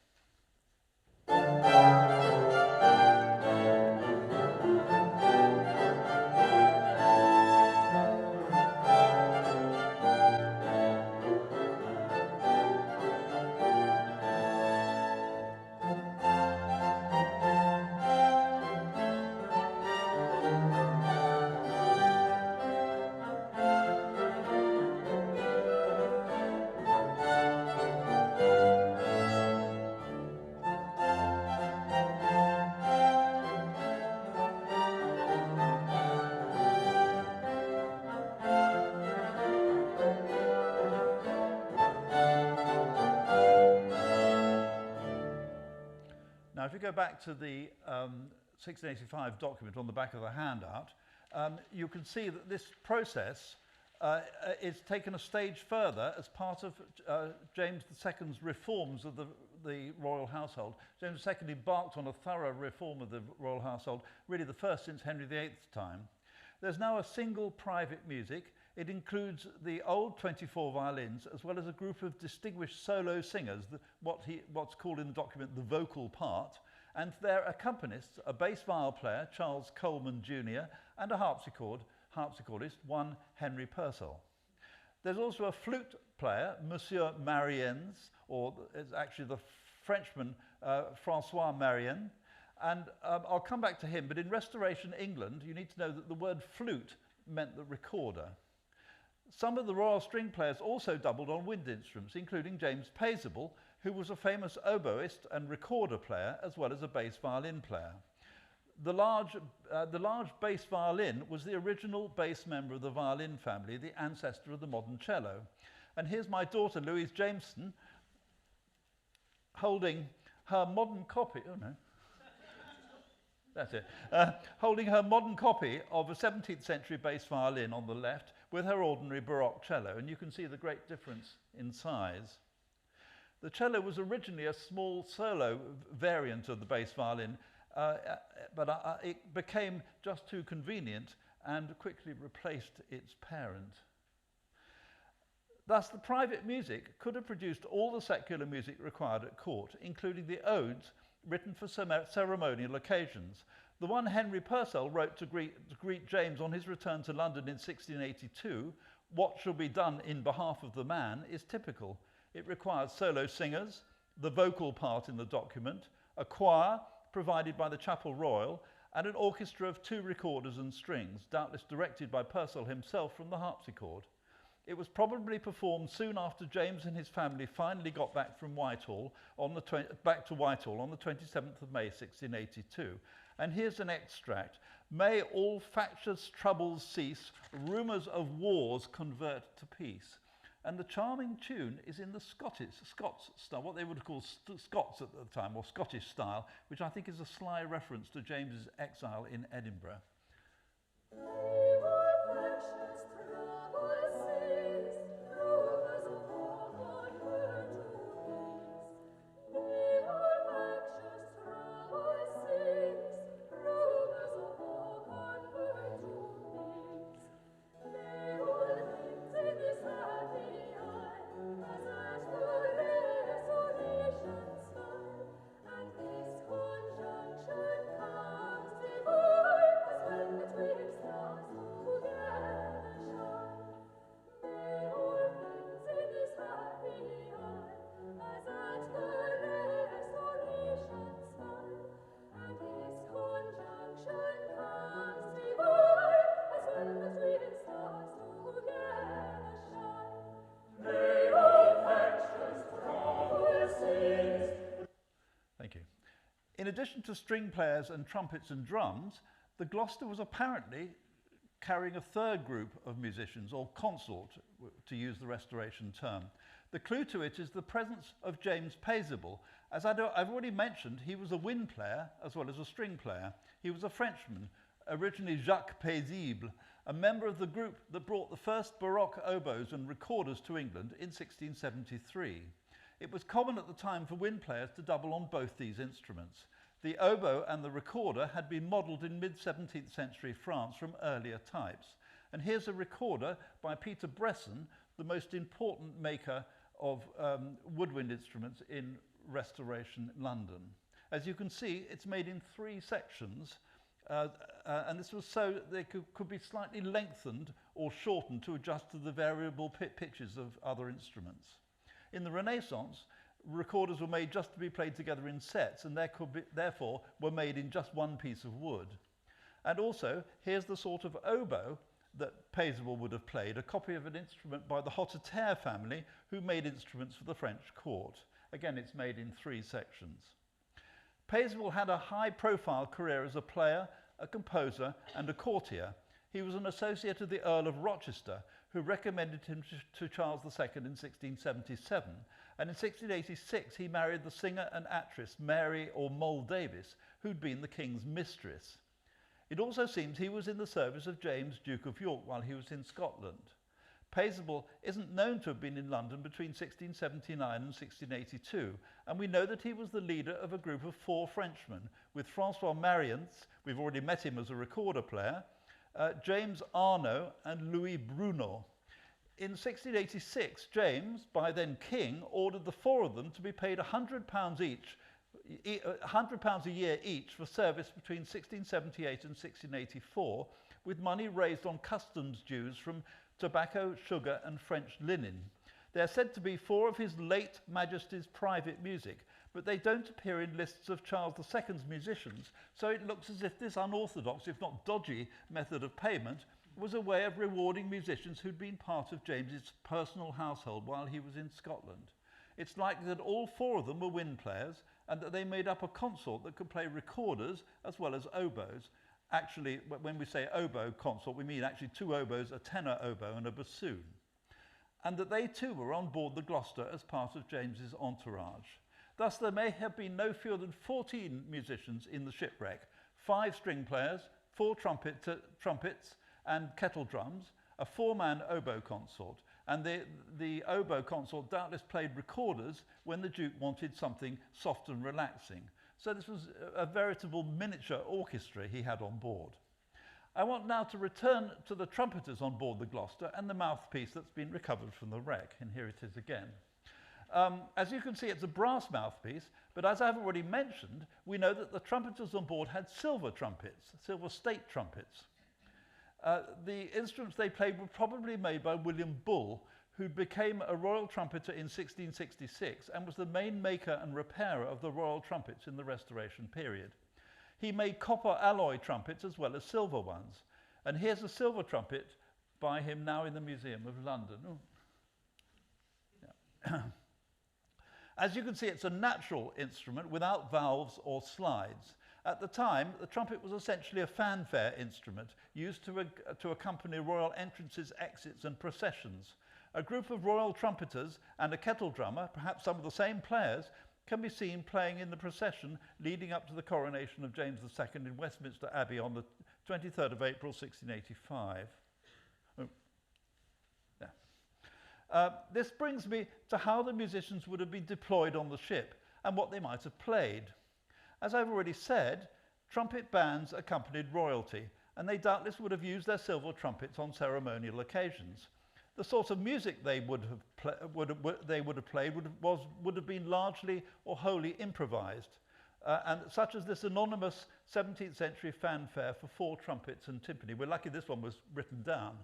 Now, if you go back to the 1685 document on the back of the handout, you can see that this process is taken a stage further as part of James II's reforms of the royal household. James II embarked on a thorough reform of the royal household, really the first since Henry VIII's time. There's now a single private music. It includes the old 24 violins, as well as a group of distinguished solo singers, what's called in the document the vocal part, and their accompanists, a bass viol player, Charles Holman Jr., and a harpsichordist, one Henry Purcell. There's also a flute player, Monsieur Mariens, or it's actually the Frenchman Francois Marien, and I'll come back to him, but in Restoration England, you need to know that the word flute meant the recorder. Some of the royal string players also doubled on wind instruments, including James Paisible, who was a famous oboist and recorder player, as well as a bass violin player. The large bass violin was the original bass member of the violin family, the ancestor of the modern cello. And here's my daughter, Louise Jameson, holding her modern copy, oh no, that's it, holding her modern copy of a 17th century bass violin on the left with her ordinary Baroque cello, and you can see the great difference in size. The cello was originally a small solo variant of the bass violin, but it became just too convenient and quickly replaced its parent. Thus, the private music could have produced all the secular music required at court, including the odes written for ceremonial occasions. The one Henry Purcell wrote to greet James on his return to London in 1682, "What shall be done in behalf of the man," is typical. It requires solo singers, the vocal part in the document, a choir provided by the Chapel Royal, and an orchestra of 2 recorders and strings, doubtless directed by Purcell himself from the harpsichord. It was probably performed soon after James and his family finally got back from Whitehall back to Whitehall on the 27th of May 1682. And here's an extract. "May all factious troubles cease, rumours of wars convert to peace." And the charming tune is in the Scots style, what they would call Scots at the time, or Scottish style, which I think is a sly reference to James's exile in Edinburgh. In addition to string players and trumpets and drums, the Gloucester was apparently carrying a third group of musicians, or consort, to use the Restoration term. The clue to it is the presence of James Paisible. As I've already mentioned, he was a wind player as well as a string player. He was a Frenchman, originally Jacques Paisible, a member of the group that brought the first Baroque oboes and recorders to England in 1673. It was common at the time for wind players to double on both these instruments. The oboe and the recorder had been modelled in mid-17th century France from earlier types. And here's a recorder by Peter Bresson, the most important maker of woodwind instruments in Restoration London. As you can see, it's made in 3 sections, and this was so they could be slightly lengthened or shortened to adjust to the variable pitches of other instruments. In the Renaissance, recorders were made just to be played together in sets, and therefore were made in just one piece of wood. And also, here's the sort of oboe that Paisible would have played, a copy of an instrument by the Hotteterre family, who made instruments for the French court. Again, it's made in 3 sections. Paisible had a high-profile career as a player, a composer, and a courtier. He was an associate of the Earl of Rochester, who recommended him to Charles II in 1677. And in 1686, he married the singer and actress Mary or Moll Davis, who'd been the king's mistress. It also seems he was in the service of James, Duke of York, while he was in Scotland. Paisible isn't known to have been in London between 1679 and 1682, and we know that he was the leader of a group of 4 Frenchmen, with Francois Mariens, we've already met him as a recorder player, James Arnaud and Louis Bruno. In 1686, James, by then king, ordered the 4 of them to be paid £100 each, £100 a year each for service between 1678 and 1684, with money raised on customs dues from tobacco, sugar, and French linen. They are said to be 4 of his late Majesty's private music, but they don't appear in lists of Charles II's musicians, so it looks as if this unorthodox, if not dodgy, method of payment was a way of rewarding musicians who'd been part of James's personal household while he was in Scotland. It's likely that all 4 of them were wind players, and that they made up a consort that could play recorders as well as oboes. Actually, when we say oboe consort, we mean actually 2 oboes, a tenor oboe and a bassoon. And that they too were on board the Gloucester as part of James's entourage. Thus, there may have been no fewer than 14 musicians in the Shipwreck, 5 string players, 4 trumpets and kettle drums, a 4-man oboe consort. And the oboe consort doubtless played recorders when the Duke wanted something soft and relaxing. So this was a veritable miniature orchestra he had on board. I want now to return to the trumpeters on board the Gloucester and the mouthpiece that's been recovered from the wreck, and here it is again. As you can see, it's a brass mouthpiece, but as I've already mentioned, we know that the trumpeters on board had silver trumpets, silver state trumpets. The instruments they played were probably made by William Bull, who became a royal trumpeter in 1666 and was the main maker and repairer of the royal trumpets in the Restoration period. He made copper alloy trumpets as well as silver ones. And here's a silver trumpet by him now in the Museum of London. Yeah. As you can see, it's a natural instrument without valves or slides. At the time, the trumpet was essentially a fanfare instrument used to accompany royal entrances, exits, and processions. A group of royal trumpeters and a kettle drummer, perhaps some of the same players, can be seen playing in the procession leading up to the coronation of James II in Westminster Abbey on the 23rd of April, 1685. This brings me to how the musicians would have been deployed on the ship and what they might have played. As I've already said, trumpet bands accompanied royalty, and they doubtless would have used their silver trumpets on ceremonial occasions. The sort of music they would have played would have been largely or wholly improvised, and such as this anonymous 17th century fanfare for 4 trumpets and timpani. We're lucky this one was written down.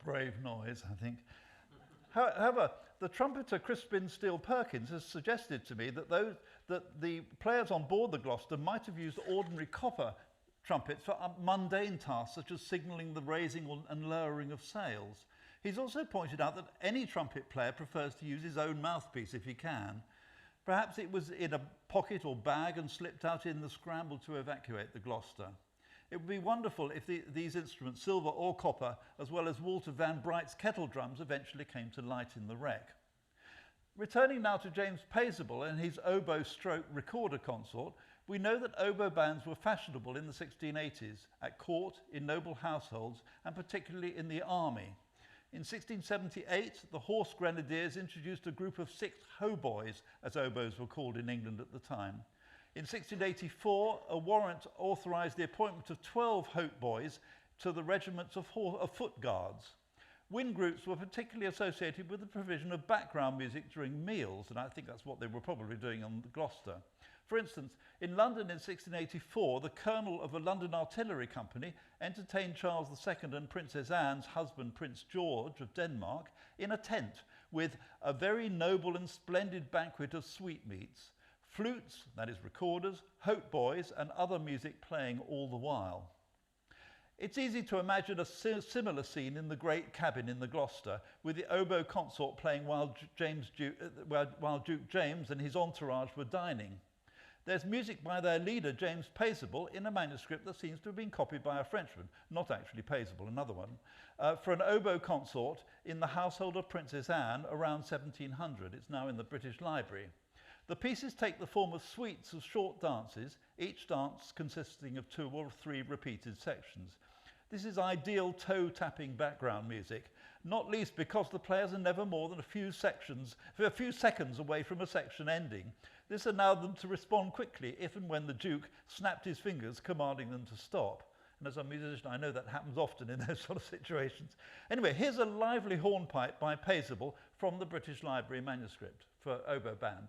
Brave noise, I think. However, the trumpeter Crispin Steele Perkins has suggested to me that the players on board the Gloucester might have used ordinary copper trumpets for mundane tasks such as signalling the raising and lowering of sails. He's also pointed out that any trumpet player prefers to use his own mouthpiece if he can. Perhaps it was in a pocket or bag and slipped out in the scramble to evacuate the Gloucester. It would be wonderful if these instruments, silver or copper, as well as Walter Van Bright's kettle drums, eventually came to light in the wreck. Returning now to James Paisible and his oboe stroke recorder consort, we know that oboe bands were fashionable in the 1680s, at court, in noble households, and particularly in the army. In 1678, the Horse Grenadiers introduced a group of 6 hautboys, as oboes were called in England at the time. In 1684, a warrant authorised the appointment of 12 hautboys to the regiments of foot guards. Wind groups were particularly associated with the provision of background music during meals, and I think that's what they were probably doing on the Gloucester. For instance, in London in 1684, the colonel of a London artillery company entertained Charles II and Princess Anne's husband, Prince George of Denmark, in a tent with a very noble and splendid banquet of sweetmeats. Flutes, that is recorders, hautboys and other music playing all the while. It's easy to imagine a similar scene in the great cabin in the Gloucester, with the oboe consort playing while Duke James and his entourage were dining. There's music by their leader, James Paisible, in a manuscript that seems to have been copied by a Frenchman, not actually Paisible, another one, for an oboe consort in the household of Princess Anne around 1700. It's now in the British Library. The pieces take the form of suites of short dances, each dance consisting of 2 or 3 repeated sections. This is ideal toe-tapping background music, not least because the players are never more than a few seconds away from a section ending. This allowed them to respond quickly if and when the Duke snapped his fingers, commanding them to stop. And as a musician, I know that happens often in those sort of situations. Anyway, here's a lively hornpipe by Paisible from the British Library manuscript for oboe band.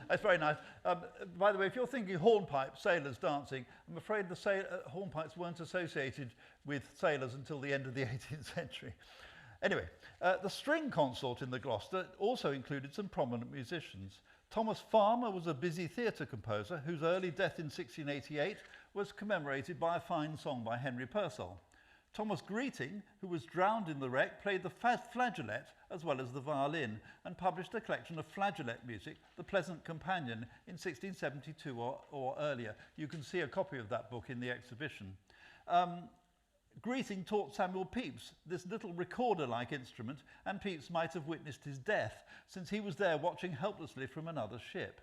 That's very nice. By the way, if you're thinking hornpipe, sailors dancing, I'm afraid the hornpipes weren't associated with sailors until the end of the 18th century. Anyway, the string consort in the Gloucester also included some prominent musicians. Thomas Farmer was a busy theatre composer whose early death in 1688 was commemorated by a fine song by Henry Purcell. Thomas Greeting, who was drowned in the wreck, played the flageolet as well as the violin and published a collection of flageolet music, The Pleasant Companion, in 1672 or earlier. You can see a copy of that book in the exhibition. Greeting taught Samuel Pepys this little recorder-like instrument, and Pepys might have witnessed his death, since he was there watching helplessly from another ship.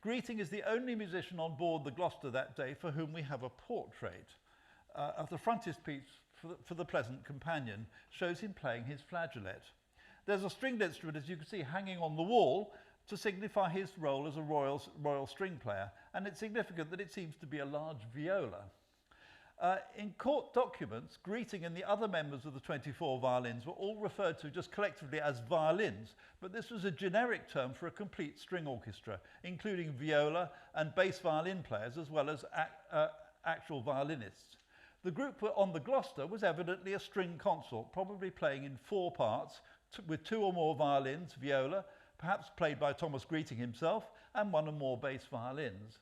Greeting is the only musician on board the Gloucester that day for whom we have a portrait. Of the frontispiece for the Pleasant Companion shows him playing his flageolet. There's a stringed instrument, as you can see, hanging on the wall to signify his role as a royal string player, and it's significant that it seems to be a large viola. In court documents, Greeting and the other members of the 24 violins were all referred to just collectively as violins, but this was a generic term for a complete string orchestra, including viola and bass violin players, as well as actual violinists. The group on the Gloucester was evidently a string consort, probably playing in 4 parts, with 2 or more violins, viola, perhaps played by Thomas Greeting himself, and one or more bass violins.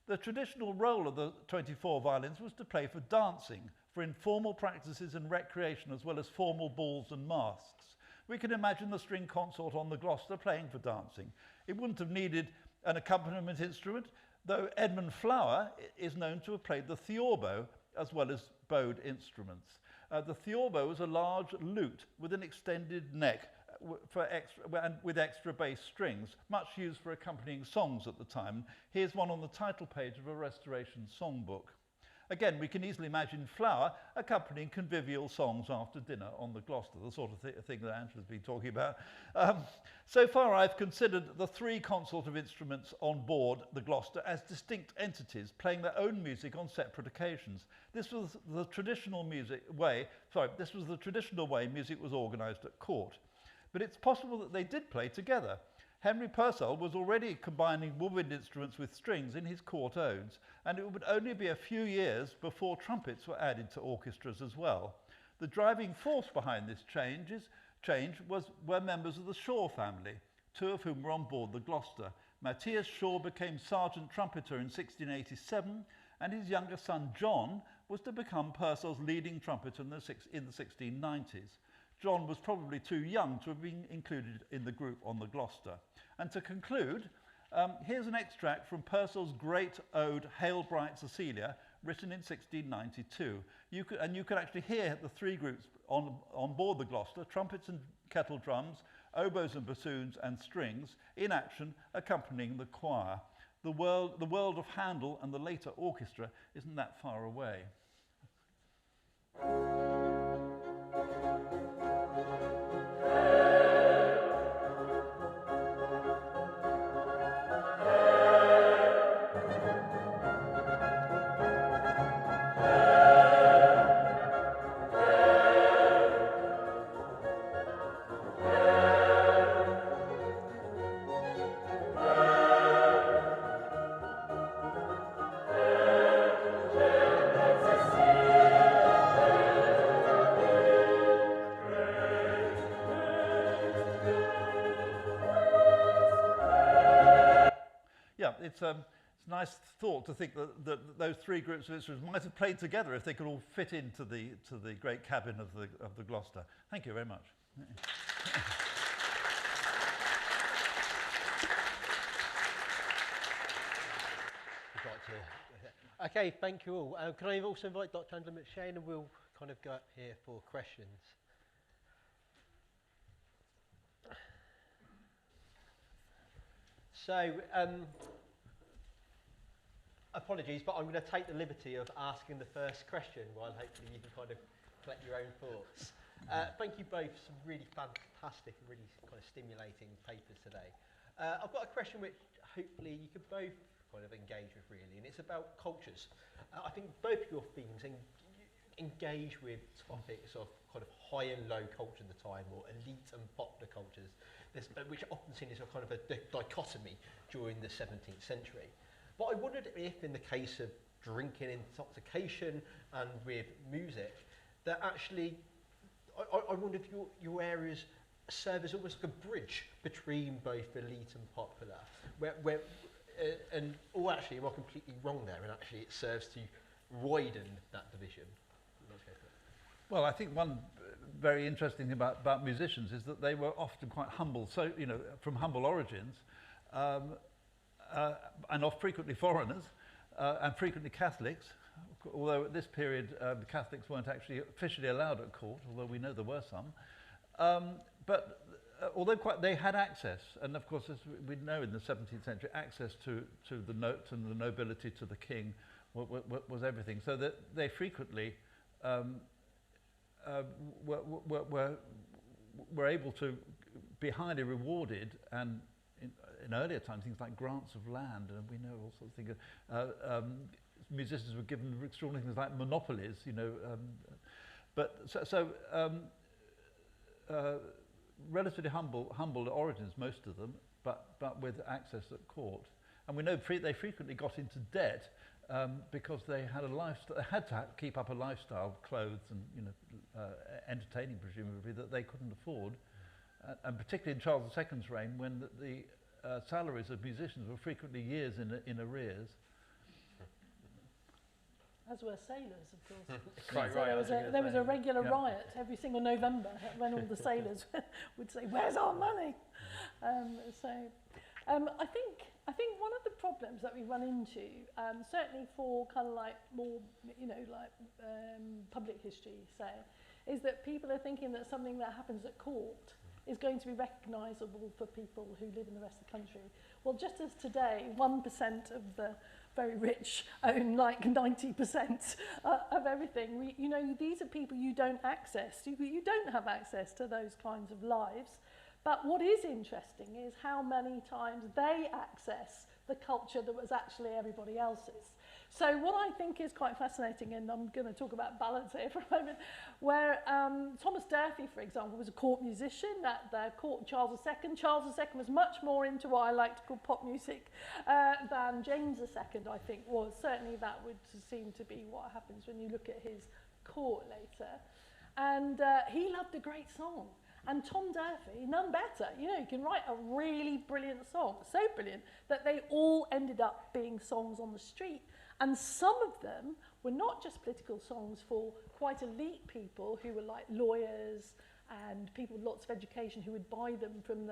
The traditional role of the 24 violins was to play for dancing, for informal practices and recreation, as well as formal balls and masques. We can imagine the string consort on the Gloucester playing for dancing. It wouldn't have needed an accompaniment instrument, though Edmund Flower is known to have played the theorbo as well as bowed instruments. The theorbo was a large lute with an extended neck with extra bass strings, much used for accompanying songs at the time. Here's one on the title page of a Restoration songbook. Again, we can easily imagine Flower accompanying convivial songs after dinner on the Gloucester, the sort of thing that Andrew's been talking about. So far, I've considered the three consort of instruments on board the Gloucester as distinct entities, playing their own music on separate occasions. This was the traditional way music was organised at court. But it's possible that they did play together. Henry Purcell was already combining woodwind instruments with strings in his court odes, and it would only be a few years before trumpets were added to orchestras as well. The driving force behind this change were members of the Shaw family, two of whom were on board the Gloucester. Matthias Shaw became sergeant trumpeter in 1687, and his younger son John was to become Purcell's leading trumpeter in the 1690s. John was probably too young to have been included in the group on the Gloucester. And to conclude, here's an extract from Purcell's great ode, Hail Bright Cecilia, written in 1692. You could actually hear the three groups on board the Gloucester, trumpets and kettle drums, oboes and bassoons and strings, in action accompanying the choir. The world of Handel and the later orchestra isn't that far away. It's a nice thought to think that those three groups of instruments might have played together if they could all fit into the great cabin of the Gloucester. Thank you very much. Okay, thank you all. Can I also invite Dr. Angela McShane, and we'll kind of go up here for questions. So, apologies, but I'm going to take the liberty of asking the first question while hopefully you can kind of collect your own thoughts. Thank you both for some really fantastic and really kind of stimulating papers today. I've got a question which hopefully you could both kind of engage with really, and it's about cultures. I think both your themes engage with topics of kind of high and low culture at the time, or elite and popular cultures, which are often seen as a kind of a dichotomy during the 17th century. But I wondered if in the case of drinking intoxication and with music, that actually, I wonder if your areas serve as almost like a bridge between both elite and popular, or actually, am I completely wrong there, and actually it serves to widen that division? Well, I think one very interesting thing about musicians is that they were often quite humble, so, you know, from humble origins, and frequently foreigners, and frequently Catholics, although at this period the Catholics weren't actually officially allowed at court, although we know there were some. But although they had access, and of course, as we know in the 17th century, access to the note and the nobility, to the king, was everything. So that they frequently were able to be highly rewarded, and in earlier times things like grants of land, and we know all sorts of things. Musicians were given extraordinary things like monopolies, you know. Relatively humble origins, most of them, but with access at court. And we know they frequently got into debt because they had a lifestyle. They had to keep up a lifestyle, clothes and, you know, entertaining presumably, that they couldn't afford. and particularly in Charles II's reign, when the salaries of musicians were frequently years in arrears. As were sailors, of course. Quite So right. there was a regular riot every single November when all the sailors would say, "Where's our money?" I think one of the problems that we run into, certainly for kind of like more, public history, say, is that people are thinking that something that happens at court is going to be recognisable for people who live in the rest of the country. Well, just as today, 1% of the very rich own like 90% of everything, these are people you don't access. You don't have access to those kinds of lives. But what is interesting is how many times they access the culture that was actually everybody else's. So what I think is quite fascinating, and I'm going to talk about ballads here for a moment, where Thomas Durfee, for example, was a court musician at the court of Charles II. Charles II was much more into what I like to call pop music than James II, I think, was. Certainly that would seem to be what happens when you look at his court later. And he loved a great song. And Tom Durfee, none better. You can write a really brilliant song, so brilliant that they all ended up being songs on the street. And some of them were not just political songs for quite elite people who were like lawyers and people with lots of education who would buy them from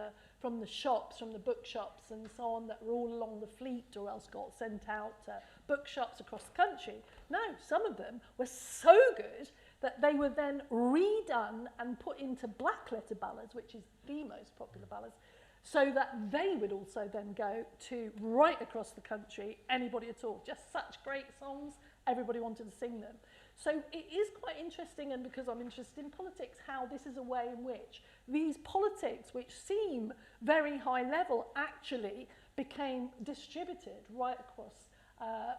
the shops, from the bookshops and so on, that were all along the fleet or else got sent out to bookshops across the country. No, some of them were so good that they were then redone and put into black letter ballads, which is the most popular ballads, so that they would also then go to right across the country, anybody at all. Just such great songs, everybody wanted to sing them. So it is quite interesting, and because I'm interested in politics, how this is a way in which these politics, which seem very high level, actually became distributed right across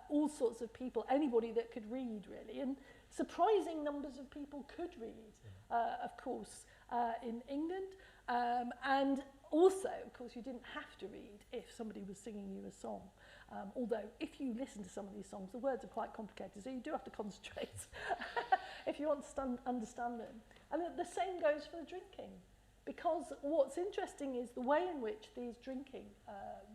all sorts of people, anybody that could read, really. And surprising numbers of people could read, of course, in England. And also, of course, you didn't have to read if somebody was singing you a song. Although, if you listen to some of these songs, the words are quite complicated, so you do have to concentrate if you want to understand them. And the same goes for the drinking, because what's interesting is the way in which these drinking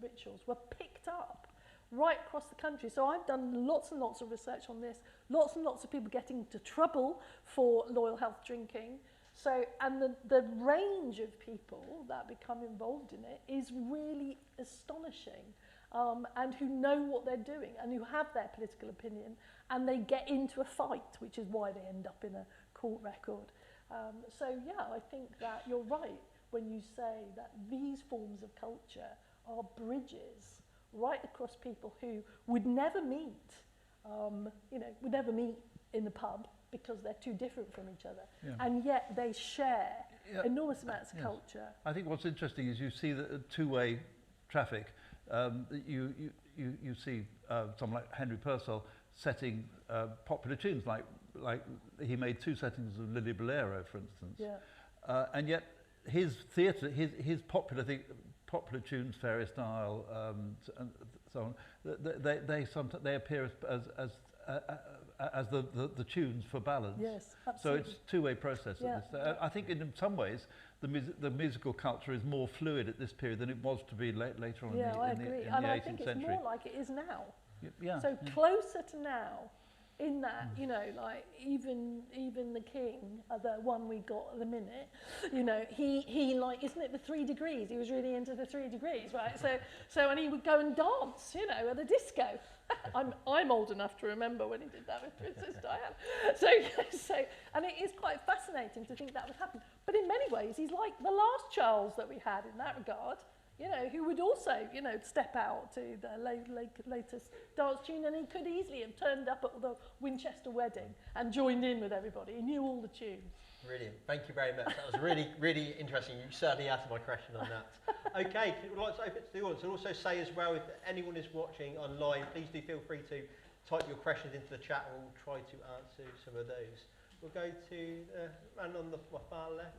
rituals were picked up right across the country. So I've done lots and lots of research on this, lots and lots of people getting into trouble for loyal health drinking. So, and the range of people that become involved in it is really astonishing, and who know what they're doing and who have their political opinion, and they get into a fight, which is why they end up in a court record. So yeah, I think that you're right when you say that these forms of culture are bridges right across people who would never meet, would never meet in the pub because they're too different from each other. Yeah. And yet they share enormous amounts of culture. I think what's interesting is you see the two-way traffic. You see someone like Henry Purcell setting popular tunes, like he made 2 settings of Lily Bolero, for instance. Yeah. And yet his theatre, his popular tunes, Fairy Style, and so on, they appear as the tunes for ballads. Yes, absolutely. So it's a two-way process. Yeah. I think in some ways the musical culture is more fluid at this period than it was to be later on in the 18th century. And I think it's more like it is now. Yeah. So closer to now, in that, like even the king, the one we got at the minute, he like, isn't it the 3 degrees? He was really into the 3 degrees, right? So and he would go and dance, at the disco. I'm old enough to remember when he did that with Princess Diana. So and it is quite fascinating to think that would happen. But in many ways, he's like the last Charles that we had in that regard. Who would also, step out to the latest dance tune, and he could easily have turned up at the Winchester wedding and joined in with everybody. He knew all the tunes. Brilliant. Thank you very much. That was really, really interesting. You certainly answered my question on that. Okay, we'd like to open it to the audience, and also say as well, if anyone is watching online, please do feel free to type your questions into the chat, and we'll try to answer some of those. We'll go to the man on the far left.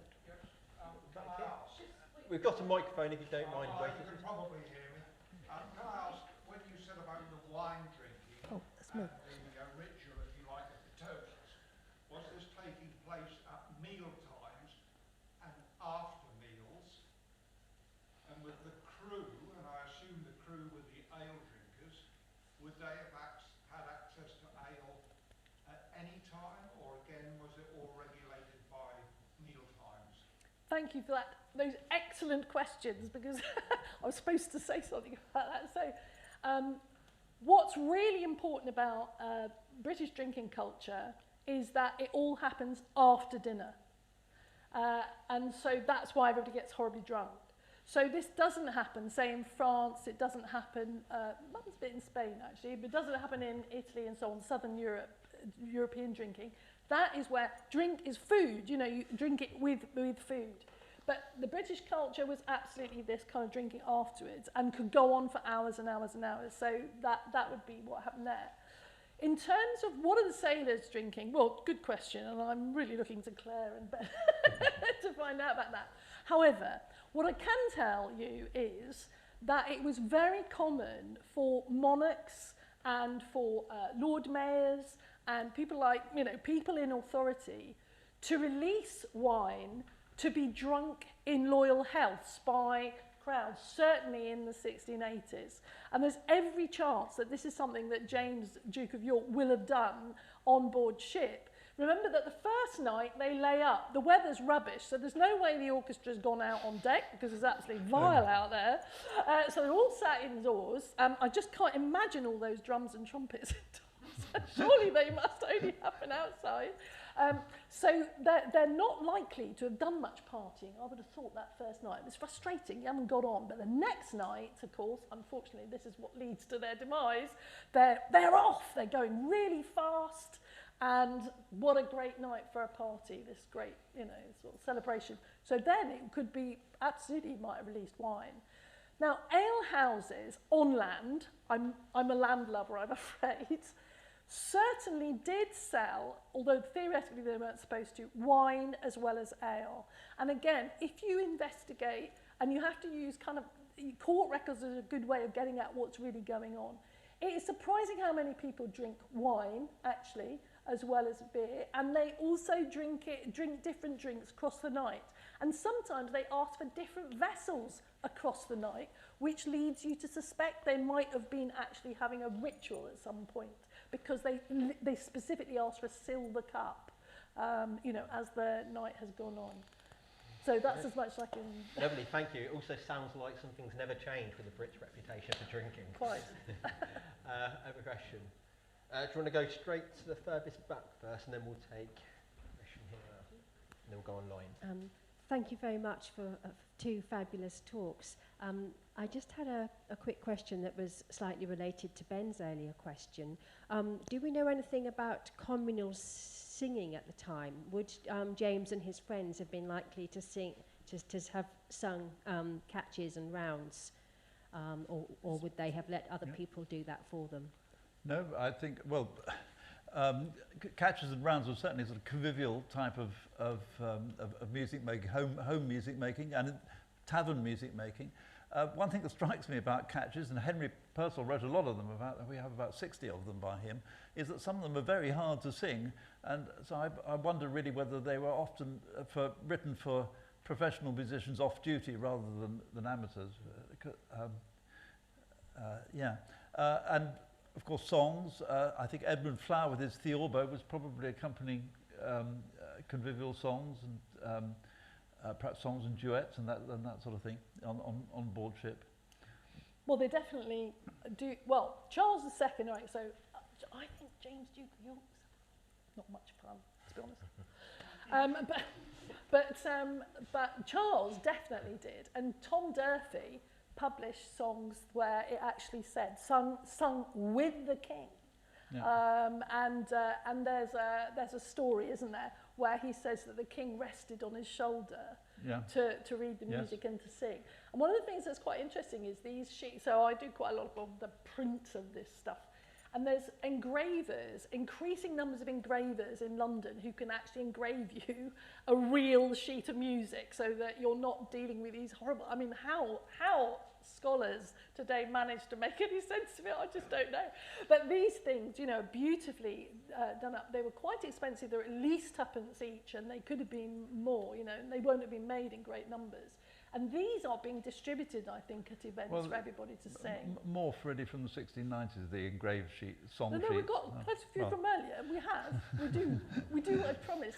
Back here. We've got a microphone if you don't mind waiting. You can probably hear me. Can I ask, when you said about the wine drinking and the ritual, if you like, of the toasts, was this taking place at meal times and after meals? would they have had access to ale at any time, or again, was it all regulated by meal times? Thank you for that. Those excellent questions, because I was supposed to say something about that. So, what's really important about British drinking culture is that it all happens after dinner. And so that's why everybody gets horribly drunk. So this doesn't happen, say in France, it doesn't happen, mum's a bit in Spain actually, but it doesn't happen in Italy and so on, Southern Europe, European drinking. That is where drink is food, you know, you drink it with food. But the British culture was absolutely this kind of drinking afterwards and could go on for hours and hours and hours. So that would be what happened there. In terms of what are the sailors drinking? Well, good question, and I'm really looking to Claire and Ben to find out about that. However, what I can tell you is that it was very common for monarchs and for lord mayors and people like, you know, people in authority to release wine to be drunk in loyal healths by crowds, certainly in the 1680s. And there's every chance that this is something that James, Duke of York, will have done on board ship. Remember that the first night they lay up, the weather's rubbish, so there's no way the orchestra's gone out on deck because it's absolutely vile out there. So they're all sat indoors. I just can't imagine all those drums and trumpets indoors. Surely they must only happen outside. So they're not likely to have done much partying. I would have thought that first night. It was frustrating, you haven't got on. But the next night, of course, unfortunately, this is what leads to their demise. They're off, they're going really fast. And what a great night for a party, this great, you know, sort of celebration. So then it could be, absolutely might have released wine. Now, ale houses on land, I'm a land lover, I'm afraid, certainly did sell, although theoretically they weren't supposed to, wine as well as ale. And again, if you investigate, and you have to use kind of, court records are a good way of getting at what's really going on. It is surprising how many people drink wine, actually, as well as beer, and they also drink different drinks across the night. And sometimes they ask for different vessels across the night, which leads you to suspect they might have been actually having a ritual at some point, because they specifically ask for a silver cup, you know, as the night has gone on. So that's as much as I can... Lovely, thank you. It also sounds like something's never changed with the Brits' reputation for drinking. Quite. I have a question. Do you want to go straight to the furthest back first, and then we'll take a question here, and then we'll go online. Thank you very much for two fabulous talks. I just had a quick question that was slightly related to Ben's earlier question. Do we know anything about communal singing at the time? Would James and his friends have been likely to sing, to have sung catches and rounds, or would they have let other people do that for them? No, I think, well, catches and rounds were certainly sort of convivial type of music making, home music making, and tavern music making. One thing that strikes me about catches, and Henry Purcell wrote a lot of them, we have about 60 of them by him, is that some of them are very hard to sing, and so I wonder really whether they were often written for professional musicians off duty rather than amateurs. And of course, songs. I think Edmund Flower with his theorbo was probably accompanying convivial songs and perhaps songs and duets and that sort of thing on board ship. Well, they definitely do. Well, Charles II, right? So I think James Duke of York was not much fun, to be honest. But Charles definitely did, and Tom Durfee published songs where it actually said sung with the king. Yeah. And there's a story, isn't there, where he says that the king rested on his shoulder to read the music and to sing. And one of the things that's quite interesting is these sheets. So I do quite a lot of the print of this stuff. And there's engravers, increasing numbers of engravers in London who can actually engrave you a real sheet of music so that you're not dealing with these horrible... I mean, how scholars today manage to make any sense of it, I just don't know. But these things, you know, beautifully done up. They were quite expensive. They were at least tuppence each, and they could have been more, you know, and they won't have been made in great numbers. And these are being distributed, I think, at events for everybody to sing. More really from the 1690s, the engraved song sheets. No, we've got quite a few from earlier. We have. We do, I promise.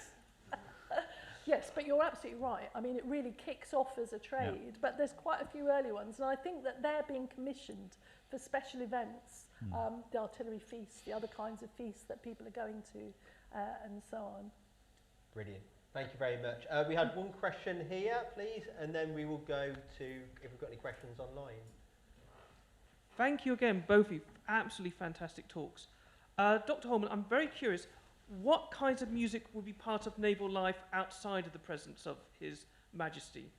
Yes, but you're absolutely right. I mean, it really kicks off as a trade, but there's quite a few early ones, and I think that they're being commissioned for special events, the artillery feasts, the other kinds of feasts that people are going to, and so on. Brilliant. Thank you very much. We had one question here, please, and then we will go to if we've got any questions online. Thank you again, both of you. Absolutely fantastic talks. Dr. Holman, I'm very curious, what kinds of music would be part of naval life outside of the presence of His Majesty?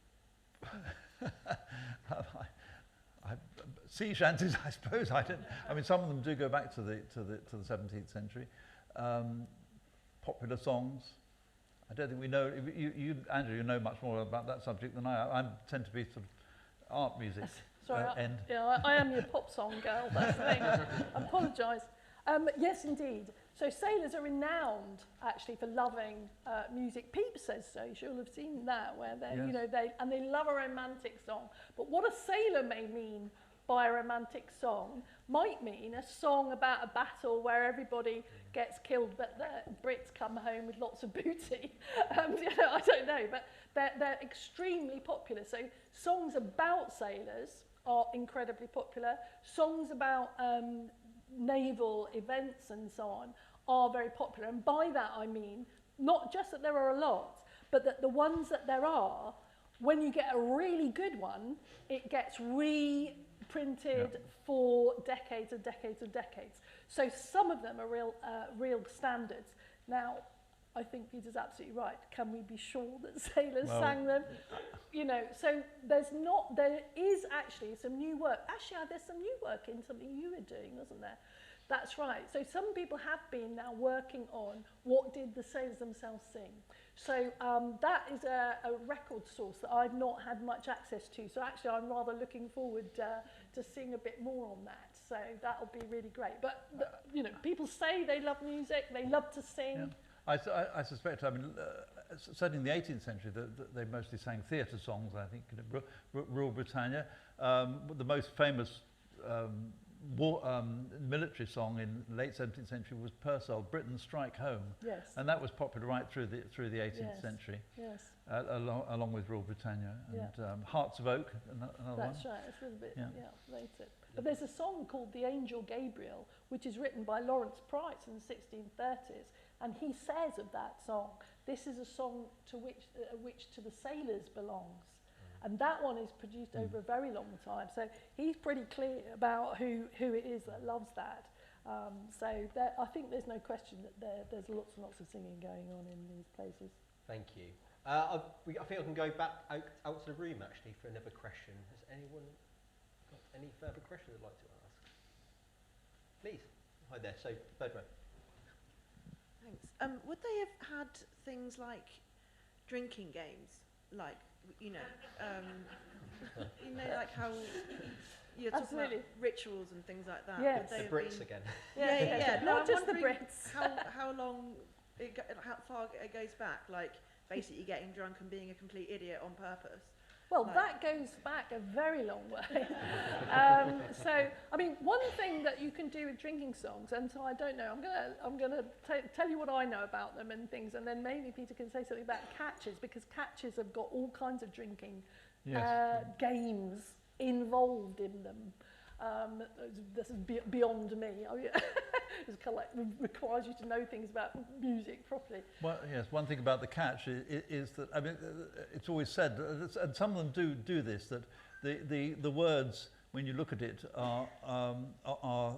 Sea shanties, I suppose. I mean, some of them do go back to the 17th century. Popular songs. I don't think we know. You, Andrew, you know much more about that subject than I. I tend to be sort of art music. Sorry, I am your pop song girl. That's the thing. I apologise. Yes, indeed. So sailors are renowned, actually, for loving music. Pepys says so. You'll have seen that, where they love a romantic song. But what a sailor may mean by a romantic song might mean a song about a battle where everybody gets killed, but the Brits come home with lots of booty. I don't know, but they're extremely popular. So songs about sailors are incredibly popular. Songs about naval events and so on are very popular, and by that I mean not just that there are a lot, but that the ones that there are, when you get a really good one, it gets reprinted for decades and decades and decades. So some of them are real standards. Now, I think Peter's absolutely right. Can we be sure that sailors sang them? So there is actually some new work. Actually, there's some new work in something you were doing, wasn't there? That's right. So some people have been now working on what did the sailors themselves sing. So that is a record source that I've not had much access to. So actually, I'm rather looking forward to seeing a bit more on that. So that'll be really great. But people say they love music, they love to sing. Yeah. I suspect, I mean, certainly in the 18th century, they mostly sang theatre songs, I think, Rule Britannia. The most famous military song in the late 17th century was Purcell, Britain Strike Home. Yes. And that was popular right through the 18th century. Yes. Along with Rule Britannia. And Hearts of Oak, another one. That's right, it's a little bit later. But there's a song called The Angel Gabriel, which is written by Lawrence Price in the 1630s. And he says of that song, this is a song to which to the sailors belongs. And that one is produced over a very long time. So he's pretty clear about who it is that loves that. So I think there's no question that there's lots and lots of singing going on in these places. Thank you. I think I can go back out to the room, actually, for another question. Has anyone got any further questions they'd like to ask? Please. Hi there. So, third row. Thanks. Would they have had things like drinking games, like like how you're talking about rituals and things like that? Yes. The Brits again. Yeah. Not I'm just the wondering Brits. how long, how far it goes back? Like basically getting drunk and being a complete idiot on purpose. Well, that goes back a very long way. So, I mean, one thing that you can do with drinking songs, and so I don't know, I'm gonna tell you what I know about them and things, and then maybe Peter can say something about catches, because catches have got all kinds of drinking games involved in them. This is beyond me. It's kind of like requires you to know things about music properly. Well, yes. One thing about the catch is that, I mean, it's always said, and some of them do this, that the words, when you look at it, are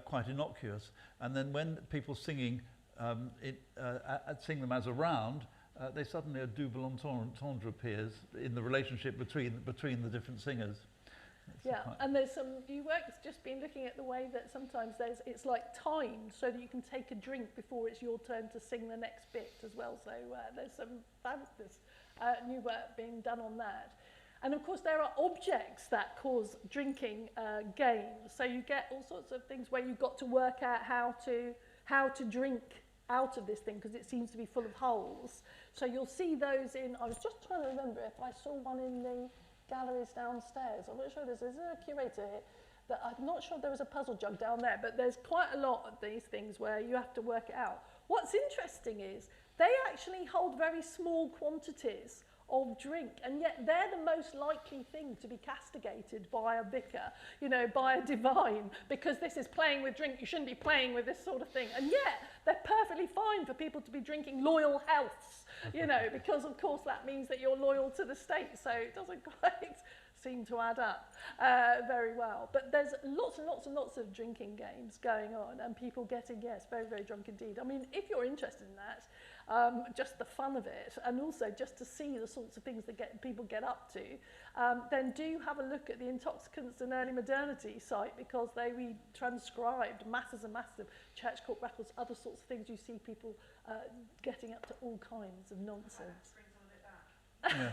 quite innocuous, and then when people singing sing them as a round, they suddenly a double entendre appears in the relationship between the different singers. And there's some new work that's just been looking at the way that sometimes it's like timed so that you can take a drink before it's your turn to sing the next bit as well. So there's some fabulous new work being done on that. And of course there are objects that cause drinking games. So you get all sorts of things where you've got to work out how to drink out of this thing because it seems to be full of holes. So you'll see those in, I was just trying to remember if I saw one in galleries downstairs. I'm not sure is there a curator here? I'm not sure there was a puzzle jug down there, but there's quite a lot of these things where you have to work it out. What's interesting is they actually hold very small quantities of drink, and yet they're the most likely thing to be castigated by a vicar, you know, by a divine, because this is playing with drink. You shouldn't be playing with this sort of thing. And yet they're perfectly fine for people to be drinking loyal healths, you know, because of course that means that you're loyal to the state. So it doesn't quite seem to add up very well. But there's lots and lots and lots of drinking games going on, and people getting, yes, very, very drunk indeed. I mean, if you're interested in that, just the fun of it, and also just to see the sorts of things that people get up to, then do have a look at the Intoxicants and Early Modernity site, because they transcribed masses and masses of church court records, other sorts of things. You see people getting up to all kinds of nonsense. Yeah.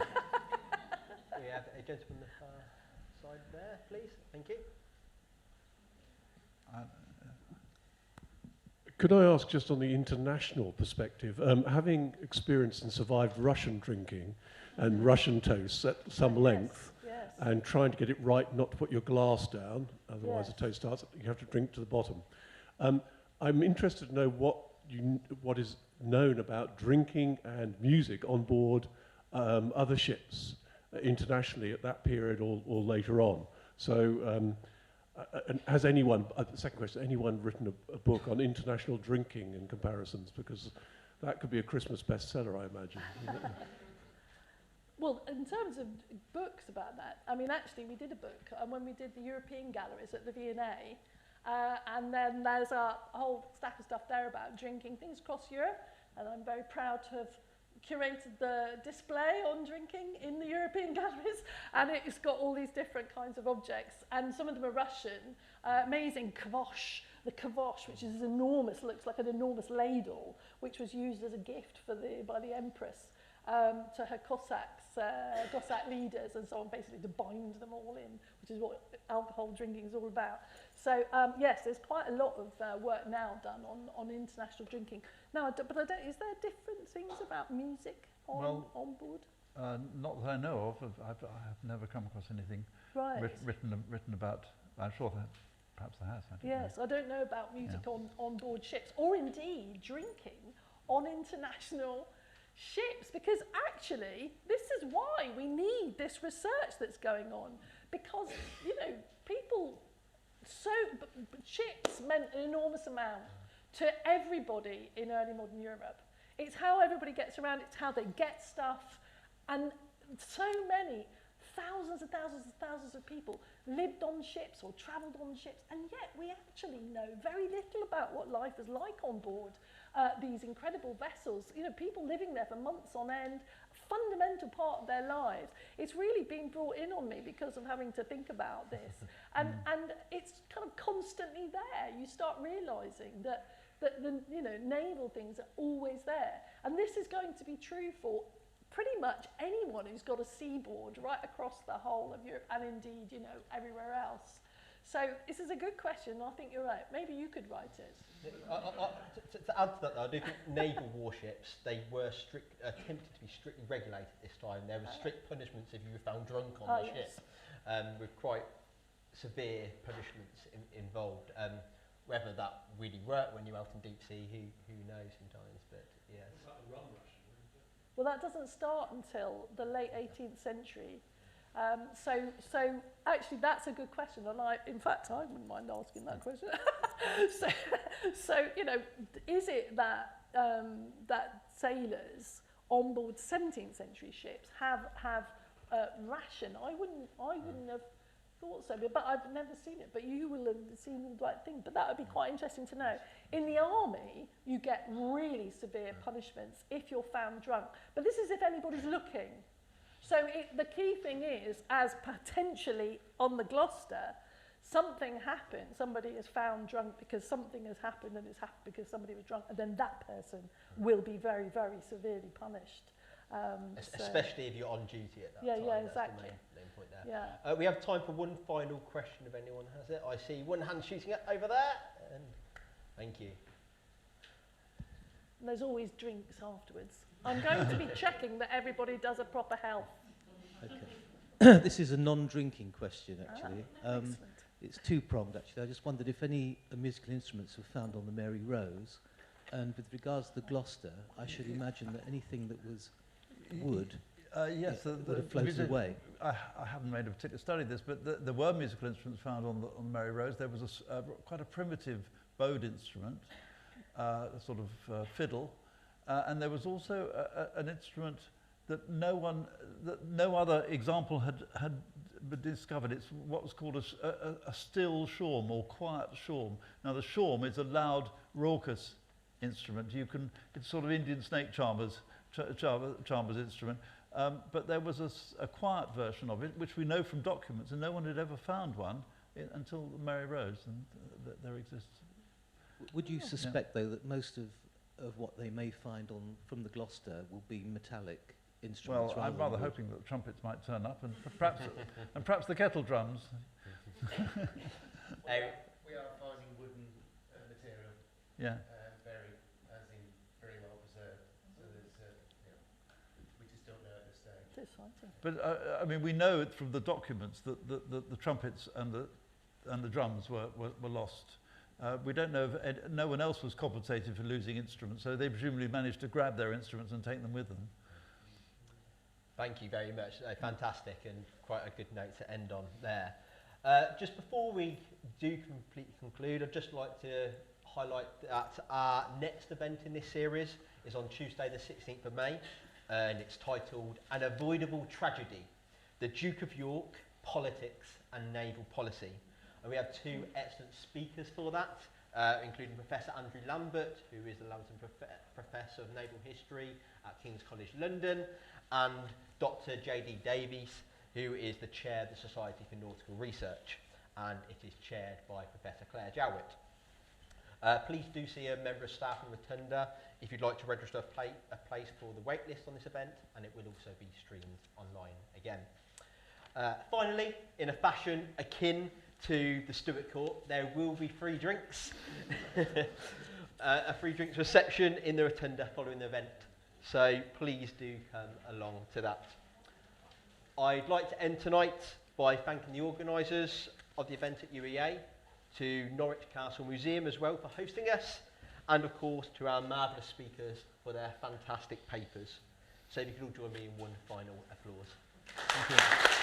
We have a gentleman on the far side there, please. Thank you. Could I ask, just on the international perspective, having experienced and survived Russian drinking and Russian toasts at some length, yes. and trying to get it right not to put your glass down, otherwise the toast starts, you have to drink to the bottom. I'm interested to know what is known about drinking and music on board other ships internationally at that period or later on. So and has anyone, the second question, anyone written a book on international drinking in comparisons? Because that could be a Christmas bestseller, I imagine. Well, in terms of books about that, I mean, actually, we did a book when we did the European galleries at the V&A, and then there's a whole stack of stuff there about drinking things across Europe, and I'm very proud to have curated the display on drinking in the European galleries, and it's got all these different kinds of objects, and some of them are Russian. Amazing kvash, the kvash, which is enormous, looks like an enormous ladle, which was used as a gift by the Empress to her Cossacks, Cossack leaders, and so on, basically to bind them all in, which is what alcohol drinking is all about. So yes, there's quite a lot of work now done on international drinking. Now, but is there different things about music on board? Not that I know of. I've never come across anything written about. I'm sure that perhaps there has. I don't know about music on board ships, or indeed drinking on international ships, because actually this is why we need this research that's going on, because you know ships meant an enormous amount to everybody in early modern Europe. It's how everybody gets around, it's how they get stuff, and so many thousands and thousands and thousands of people lived on ships or travelled on ships, and yet we actually know very little about what life is like on board these incredible vessels. You know, people living there for months on end, fundamental part of their lives. It's really been brought in on me because of having to think about this, and it's kind of constantly there. You start realising that the naval things are always there, and this is going to be true for pretty much anyone who's got a seaboard right across the whole of Europe, and indeed, everywhere else. So this is a good question. I think you're right. Maybe you could write it. To add to that, though, I do think naval warships, they were attempted to be strictly regulated this time. There were strict punishments if you were found drunk on the ship, with quite severe punishments involved. Whether that really worked when you're out in deep sea, who knows sometimes, but yes. Well, that doesn't start until the late 18th century. So actually, that's a good question, and in fact, I wouldn't mind asking that question. so is it that that sailors on board 17th century ships have ration? I wouldn't have thought so, but I've never seen it. But you will have seen the right thing. But that would be quite interesting to know. In the army, you get really severe punishments if you're found drunk. But this is if anybody's looking. So the key thing is, as potentially on the Gloucester, something happened, somebody is found drunk because something has happened, and it's happened because somebody was drunk, and then that person will be very, very severely punished. Especially if you're on duty at that time. Yeah, That's exactly. the main point there. We have time for one final question if anyone has it. I see one hand shooting up over there. And thank you. And there's always drinks afterwards. I'm going to be checking that everybody does a proper health. Okay. This is a non-drinking question, actually. Excellent. It's two-pronged, actually. I just wondered if any musical instruments were found on the Mary Rose. And with regards to the Gloucester, I should imagine that anything that was wood yes, would have floated away. I haven't made a particular study of this, but there were musical instruments found on the Mary Rose. There was quite a primitive bowed instrument, a sort of fiddle, and there was also an instrument that no other example had been discovered. It's what was called a still shawm or quiet shawm. Now the shawm is a loud, raucous instrument. It's sort of Indian snake charmer's instrument. But there was a quiet version of it, which we know from documents, and no one had ever found one until the Mary Rose, and there exists. Would you suspect, though, that most of what they may find from the Gloucester will be metallic instruments? Well, I'm rather hoping that the trumpets might turn up, and perhaps the kettle drums. We are finding wooden material. Yeah. Very well preserved. So there's, we just don't know at this stage. It's exciting. But I mean, we know it from the documents that the trumpets and the drums were lost. We don't know if no one else was compensated for losing instruments, so they presumably managed to grab their instruments and take them with them. Thank you very much. Fantastic, and quite a good note to end on there. Just before we do completely conclude, I'd just like to highlight that our next event in this series is on Tuesday the 16th of May, and it's titled An Avoidable Tragedy, the Duke of York, Politics and Naval Policy. And we have two excellent speakers for that, including Professor Andrew Lambert, who is the Lambton Professor of Naval History at King's College London, and Dr. J.D. Davies, who is the Chair of the Society for Nautical Research, and it is chaired by Professor Claire Jowett. Please do see a member of staff in Rotunda if you'd like to register a place for the wait list on this event, and it will also be streamed online again. Finally, in a fashion akin to the Stuart Court, there will be free drinks. A free drinks reception in the Rotunda following the event. So please do come along to that. I'd like to end tonight by thanking the organisers of the event at UEA, to Norwich Castle Museum as well for hosting us, and of course to our marvellous speakers for their fantastic papers. So if you could all join me in one final applause. Thank you.